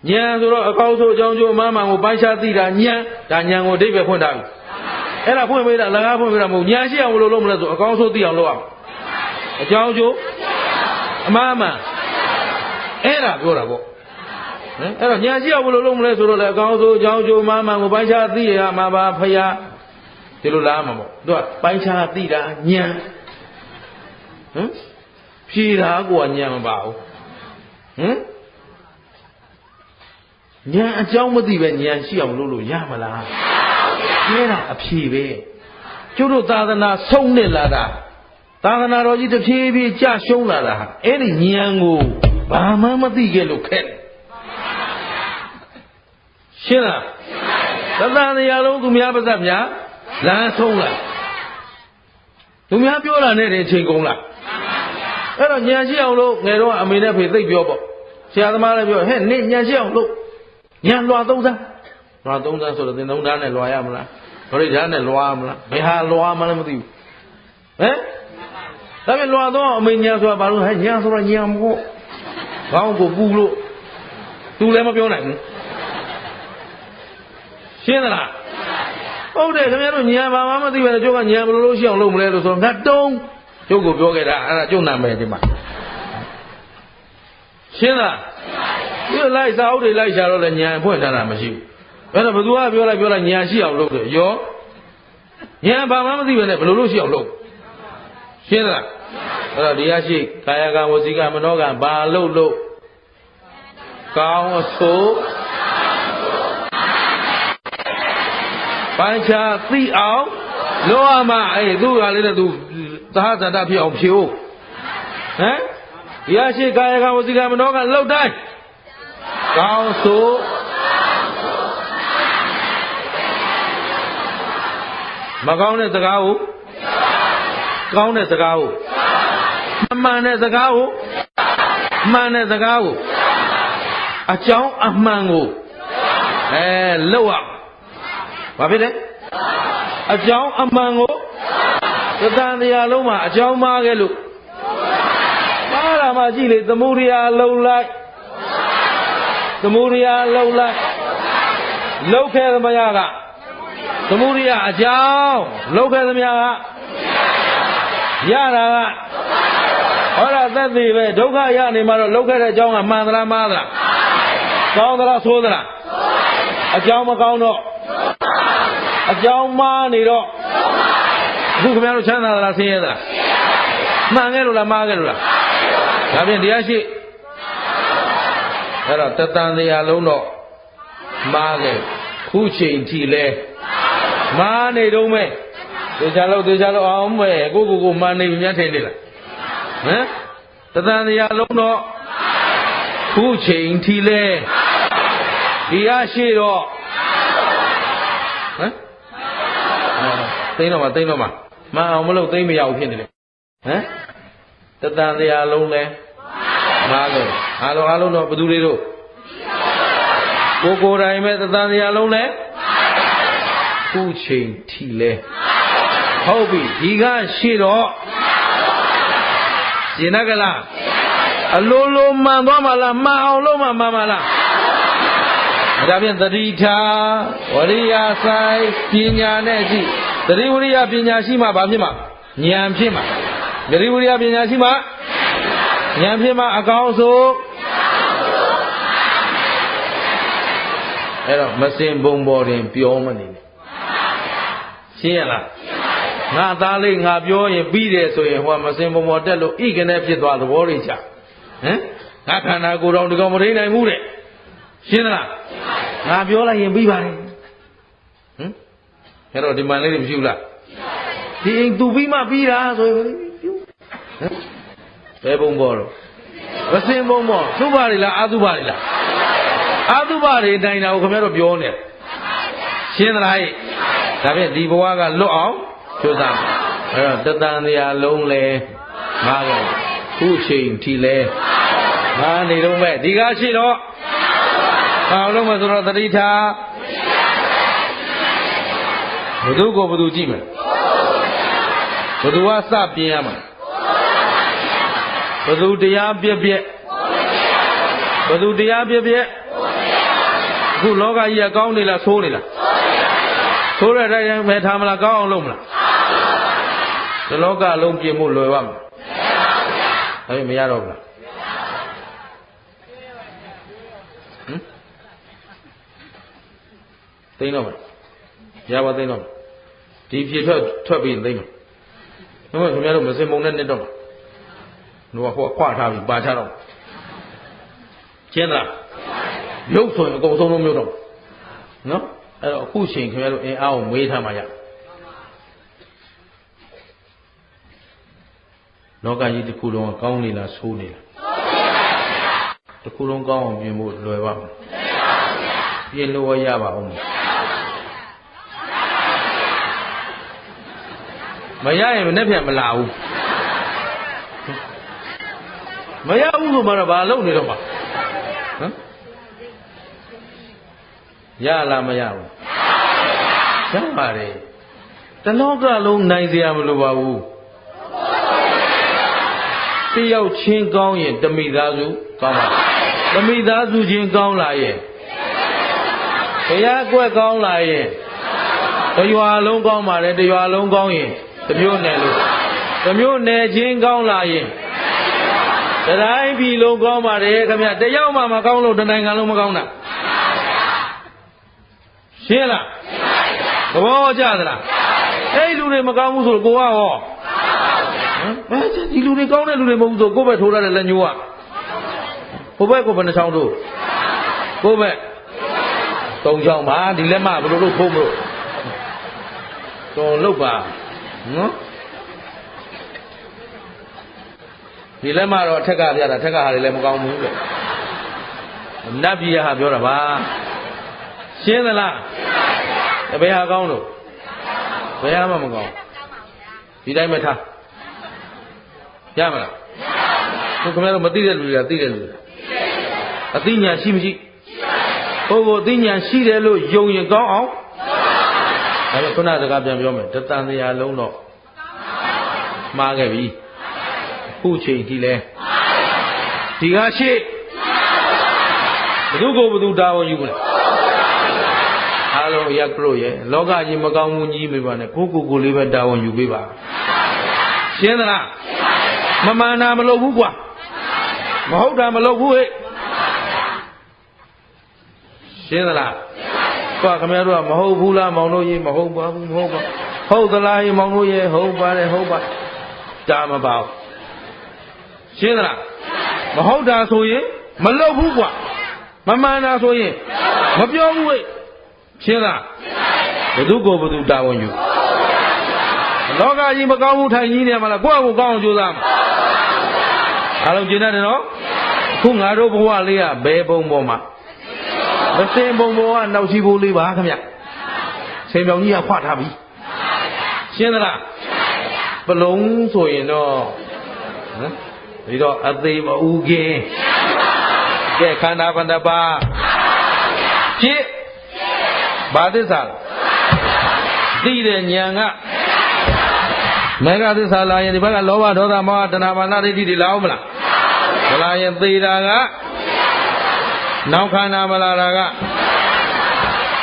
ဉာဏ်ဆိုတော့အကောင်းဆိုးအကြောင်းကျိုးအမှန်ကိုပိုင်းခြားသိတာဉာဏ်ဒါဉာဏ်ကိုအဓိပ္ပာယ်ဖွင့်ထားပြီအဲ့ဒါဖွင့်ပေးတာလကားဖွင့်ပေးတာမဟုတ်ဉာဏ်ရှိအောင်လို့လုပ်မလဲဆိုအကောင်းဆိုးသိအောင်လုပ်အောင်အကြောင်းကျိုးအမှန်အဲ့ဒါပြောတာပေါ့အဲ့တော့ဉာဏ်ရှိအောင်လို့လုပ်မလဲဆိုတော့လေအကောင်းဆိုးအကြောင်းကျိုးအမှန်ကိုပိုင်းခြားသိရမှာပါဖယားဒီလိုလားမှာပေါ့သူကပိုင်းခြားသိတာဉာဏ်ဖြေတာကိုဉာဏ်မပါဘူးဉာဏ်အကြောင်းမသိပဲဉာဏ်ရှိအောင်လုပ်လို့ရမလားကျဲတာအဖြေပဲကျုပ်တို့သာသနာဆုံးနေလာတာသာသနာတော်ကြီးတစ်ဖြည်းဖြည်းကြရှုံးလာတာအဲ့ဒီဉာဏ်ကိုဘာမှမသိခဲ့လို့ခဲ့တယ်ရှင်းလားသတ္တန်တရားလုံးသူများပါဇက်များလမ်းဆုံးလားသူများပြောတာနဲ့တည်းချိန်ကုန်လားအဲ့တော့ဉာဏ်ရှိအောင်လို့ငယ်တော့အမေနဲ့ဖေသိပ်ပြောပေါ့ဆရာသမားလည်းပြောဟဲ့နင့်ဉာဏ်ရှိအောင်လို့ဉာဏ်လွှာသုံးစားဆိုတော့သင်သုံးသားနဲ့လွှာရမလားဒိဋ္ဌာနဲ့လွှာမလားဘယ်ဟာလွှာမှလည်းမသိဘူးဒါပြန်လွှာတော့အမေဉာဏ်ဆိုတာဘာလို့ဟဲ့ဉာဏ်ဆိုတော့ဉာဏ်မဟုတ်ခေါင်းကိုပူလို့သူလည်းမပြောနိုင်ဘူးရှင်းသလားဟုတ်တယ်ခင်ဗျားတို့ဉာဏ်ဘာမှမသိပဲကျုပ်ကဉာဏ်ဘယ်လိုလုပ်ရှိအောင်လုပ်မလဲလို့ဆိုတော့ငါတုံးကျုပ်ကိုပြောခဲ့တာအဲ့ဒါကျုပ်နာမည်ဒီမှာရှင်းလားဒီလိုက်စာအုပ်တွေလိုက်ရှာတော့လည်းဉာဏ်ဖွင့်ထားတာမရှိဘူးအဲ့တော့ဘသူကပြောလိုက်ဉာဏ်ရှိအောင်လုပ်တယ်ရောဉာဏ်ဘာမှမသိပဲနဲ့ဘယ်လိုလုပ်ရှိအောင်လုပ်ရှင်းလားအဲ့တော့ဒီရရှိကာယကံဝစီကမနောကံဘာလုပ်ကောင်းအဆိုးပိုင်းခြားသိအောင်လုပ်ရမှာသူကလေးနဲ့သူသဟဇာတဖြစ်အောင်ဖြေဦးဒီရရှိကာယကံဝစီကမနောကံလှုပ်တိုင်းကောင်းဆိုးမကောင်းတဲ့စကားကိုကောင်းတဲ့စကားကိုအမှန်တဲ့စကားကိုမှန်တဲ့စကားကိုအကြောင်းအမှန်ကိုလောက်ရဘာဖြစ်လဲအကြောင်းအမှန်ကိုသတ္တန်တရားလုံးမှာအကြောင်းမှားခဲ့လို့မှားတာမှကြည့်လေသမုဒိယလုံးလိုက်သမုဒိယလုံးလိုက်လောက်ခဲ့သမျှကသမုဒိယအကြောင်းလောက်ခဲ့သမျှကရတာကဟောတာသက်သေပဲဒုက္ခရနေမှာတော့လောက်ခဲ့တဲ့အကြောင်းကမှန်သလားမှားသလားကောင်းသလားဆိုးသလားအကြောင်းမကောင်းတော့အကြောင်းမှားနေတော့အခုခင်ဗျားတို့ချမ်းသာသလားဆင်းရဲသလားမှန်ခဲ့လို့လားမှားခဲ့လို့လားဒါဖြင့်တရားရှိအဲ့တော့တတန်တရားလုံးတော့မှားခဲ့ခုချိန်ထိလဲမာနေတော့မဲ့တေချာလို့အောင်မဲ့ကိုမာနေပြီများထင်နေလားတသံတရားလုံးတော့ခုချိန်ထိလဲဒီရရှိတော့သိတော့မှာမအောင်မလို့သိမရဘူးဖြစ်နေတယ်တသံတရားလုံးလဲမာလို့အားလုံးတော့ဘယ်သူတွေတို့ကိုယ်တိုင်မဲ့တသံတရားလုံးလဲခုချိန်ထိလဲဟုတ်ပြီဒီကရှိတော့ရှင်းနကလားအလိုလိုမှန်သွားမှာလားမှန်အောင်လို့မှန်ပါလားဒါဖြင့်သတိထားဝရိယဆိုင်ပညာနဲ့ရှိသတိဝရိယပညာရှိမှဘာဖြစ်မှာဉာဏ်ဖြစ်မှာသတိဝရိယပညာရှိမှဉာဏ်ဖြစ်မှာအကောင်းဆုံးအဲ့တော့မစင်ဘုံပေါ်တင်ပြောမနေနဲ့ရှင်းရလားငါသားလေးငါပြောရင်ပြီးတယ်ဆိုရင်ဟိုကမစင်ဘုံပေါ်တက်လို့ဣကနေဖြစ်သွားသဘောတွေချငါခန္ဓာကိုယ်တော်ဒီကောင်မထိနိုင်ဘူးတဲ့ရှင်းလားငါပြောလိုက်ရင်ပြီးပါတယ်အဲ့တော့ဒီမှန်လေးတွေမရှိဘူးလားဒီအိမ်သူပြီးမှပြီးတာဆိုရင်ဘယ်ဘုံပေါ်တော့မစင်ဘုံပေါ်သုဘတွေလားအာသုဘတွေလားအာသုဘတွေတိုင်တာကိုခင်ဗျားတို့ပြောနေရှင်းသလားဒါဖြင့်ဒီဘဝကလွတ်အောင်ကြိုးစားအဲ့တော့တသံတရားလုံးလဲငါကခုချိန်ထိလဲ နေတော့မဲ့ဒီကားရှိတော့အောင်လို့မဆိုတော့တတိထားဘသူကိုဘသူကြည့်မယ်ဘသူကစပြင်းရမှာဘသူတရားပြက်ပြက်ဘသူတရားပြက်ပြက်အခုလောကကြီးကကောင်းနေလားဆိုးနေလားဆိုးတဲ့အတိုင်းပဲထားမလားကောင်းအောင်လုပ်မလားဒီလောကလုံးပြင်မှုလွယ်ပါ့မလားမရတော့ဘူးလားသိတော့မယ်ရပါသိတော့ဒီဖြေထွက်ပြီးသိမယ်ဘယ်မှာခင်ဗျားတို့မစင်ပုံနဲ့နှစ်တော့မှာတို့ကဟိုခွာထားပြီးပါချတော့ကျင်းလားရုပ်ဆိုရင်အကုန်ဆုံးလုံးမျိုးတော့နော်အဲ့တော့အခုချိန်ခင်ဗျားတို့အင်အားကိုမွေးထားမှရလောကကြီးတစ်ခုလုံးကကောင်းနေလားဆိုးနေလားတစ်ခုလုံးကောင်းအောင်ပြင်ဖို့လွယ်ပါ့မလားပြင်လို့ရပါအောင်မရရင်နဲ့ပြန်မလာဘူးမရဘူးဆိုမှတော့ဘာလုပ်နေတော့မှာဟမ်ရလားမရဘူးရပါတယ်တလောကလုံးနိုင်စရာမလိုပါဘူးတယောက်ချင်းကောင်းရင်တမိသားစုကောင်းပါတမိသားစုချင်းကောင်းလာရင်ဘုရားကွက်ကောင်းလာရင်တရွာလုံးကောင်းပါတယ်တရွာလုံးကောင်းရင်တမျိုးနယ်လို့တမျိုးနယ်ချင်းကောင်းလာရင်တတိုင်းပြည်လုံးကောင်းပါတယ်ခင်ဗျတယောက်မှမကောင်းလို့တနိုင်ငံလုံးမကောင်းတာရှင်းလားသဘောကျသလားအဲ့လူတွေမကောင်းဘူးဆိုကိုကရောဒီလူတွေကောင်းတဲ့လူတွေမဟုတ်ဘူးဆိုကိုယ့်ဘက်ထိုးရတဲ့လက်ညိုးကဟိုဘက်ကိုဘယ်နှချောင်းတို့ကိုယ့်ဘက်၃ချောင်းပါဒီလက်မဘယ်လိုလုပ်ထိုးမလို့တော်လုတ်ပါနော်ဒီလက်မတော့ထက်ကပြတာထက်ကဟာတွေလည်းမကောင်းဘူးလို့နတ်ပြည်ဟာပြောတာပါရှင်းသလားဘယ်ဟာကောင်းလို့ဘယ်ဟာမှမကောင်းဒီတိုင်းပဲထားရမလားခင်ဗျားတို့မသိတဲ့လူတွေကသိတဲ့လူတွေအသိဉာဏ်ရှိမရှိရှိပါဘူးအသိဉာဏ်ရှိတယ်လို့ယုံရင်ကောင်းအောင်ဒါပေမဲ့ခုနစကားပြန်ပြောမယ်တတန်တရားလုံးတော့မှားခဲ့ပြီခုချိန်ကြီးလဲဒီကရှိဘသူကိုဘသူတာဝန်ယူမလဲအားလုံးရကလို့ရဲ့လောကကြီးမကောင်းမှုကြီးမိပါနဲ့ကိုလေးပဲတာဝန်ယူပေးပါရှင်းသလားမမှန်တာမလုပ်ဘူးကွာမဟုတ်တာမလုပ်ဘူးဟဲ့ရှင်းသလားကွာခင်ဗျားတို့ကမဟုတ်ဘူးလားမောင်တို့ရေမဟုတ်ပါဘူးမဟုတ်ပါဟုတ်သလားရေမောင်တို့ရေဟုတ်ပါတယ်ဟုတ်ပါတာမပါဘူးရှင်းသလားမဟုတ်တာဆိုရင်မလုပ်ဘူးကွာမမှန်တာဆိုရင်မပြောဘူးဟဲ့ရှင်းလားဘသူကိုဘသူတာဝန်ယူလောကကြီးမကောင်းဘူးထိုင်ကြီးနေမှာလားကိုယ့်အကိုကောင်းအောင်ကြိုးစားမှာအားလုံးကျင်တတ်တယ်နော်အခုငါတို့ဘဝလေးကဘယ်ပုံပေါ်မှာမစင်ပုံပေါ်ကနောက်ရှိဖို့လေးပါခင်ဗျဆင်ပြောင်ကြီးကခွထားပြီရှင်းသလားပလုံးဆိုရင်တော့ဟမ်ဒီတော့အသေးမဥကင်းကဲခန္ဓာဘန္တပါဖြစ်ဘာသစ္စာသိတဲ့ဉာဏ်ကမေဃသစ္စာလာရင်ဒီဘက်ကလောဘဒေါသမောဟတဏှာမာနဒိဋ္ဌိတွေလာအောင်မလားမလာရင်သေတာကနောက်ခန္ဓာမလာတာက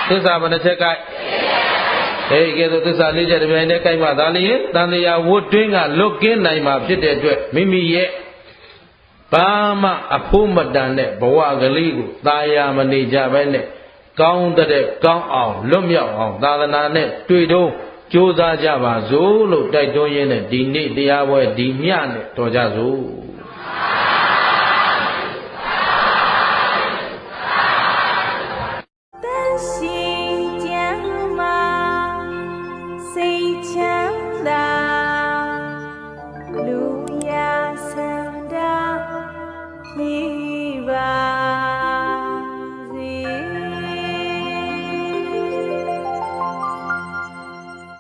သစ္စာဘယ်နှချက်ကဲကဲဆိုသစ္စာ၄ချက်တစ်ပြိုင်တည်းကိုက်မှသာလျှင်တန်တရားဝတ်တွင်းကလွတ်ကင်းနိုင်မှာဖြစ်တဲ့အတွက်မိမိရဲ့ဘာမှအဖို့မတန်တဲ့ဘဝကလေးကိုသာယာမနေကြဘဲနဲ့ကောင်းတဲ့ကောင်းအောင်လွတ်မြောက်အောင်သာသနာနဲ့တွေ့တော့ကြိုးစားကြပါစို့လို့တိုက်တွန်းရင်းနဲ့ဒီနေ့တရားပွဲဒီညနဲ့တော်ကြစို့စိတ်ချမ်းသာလူ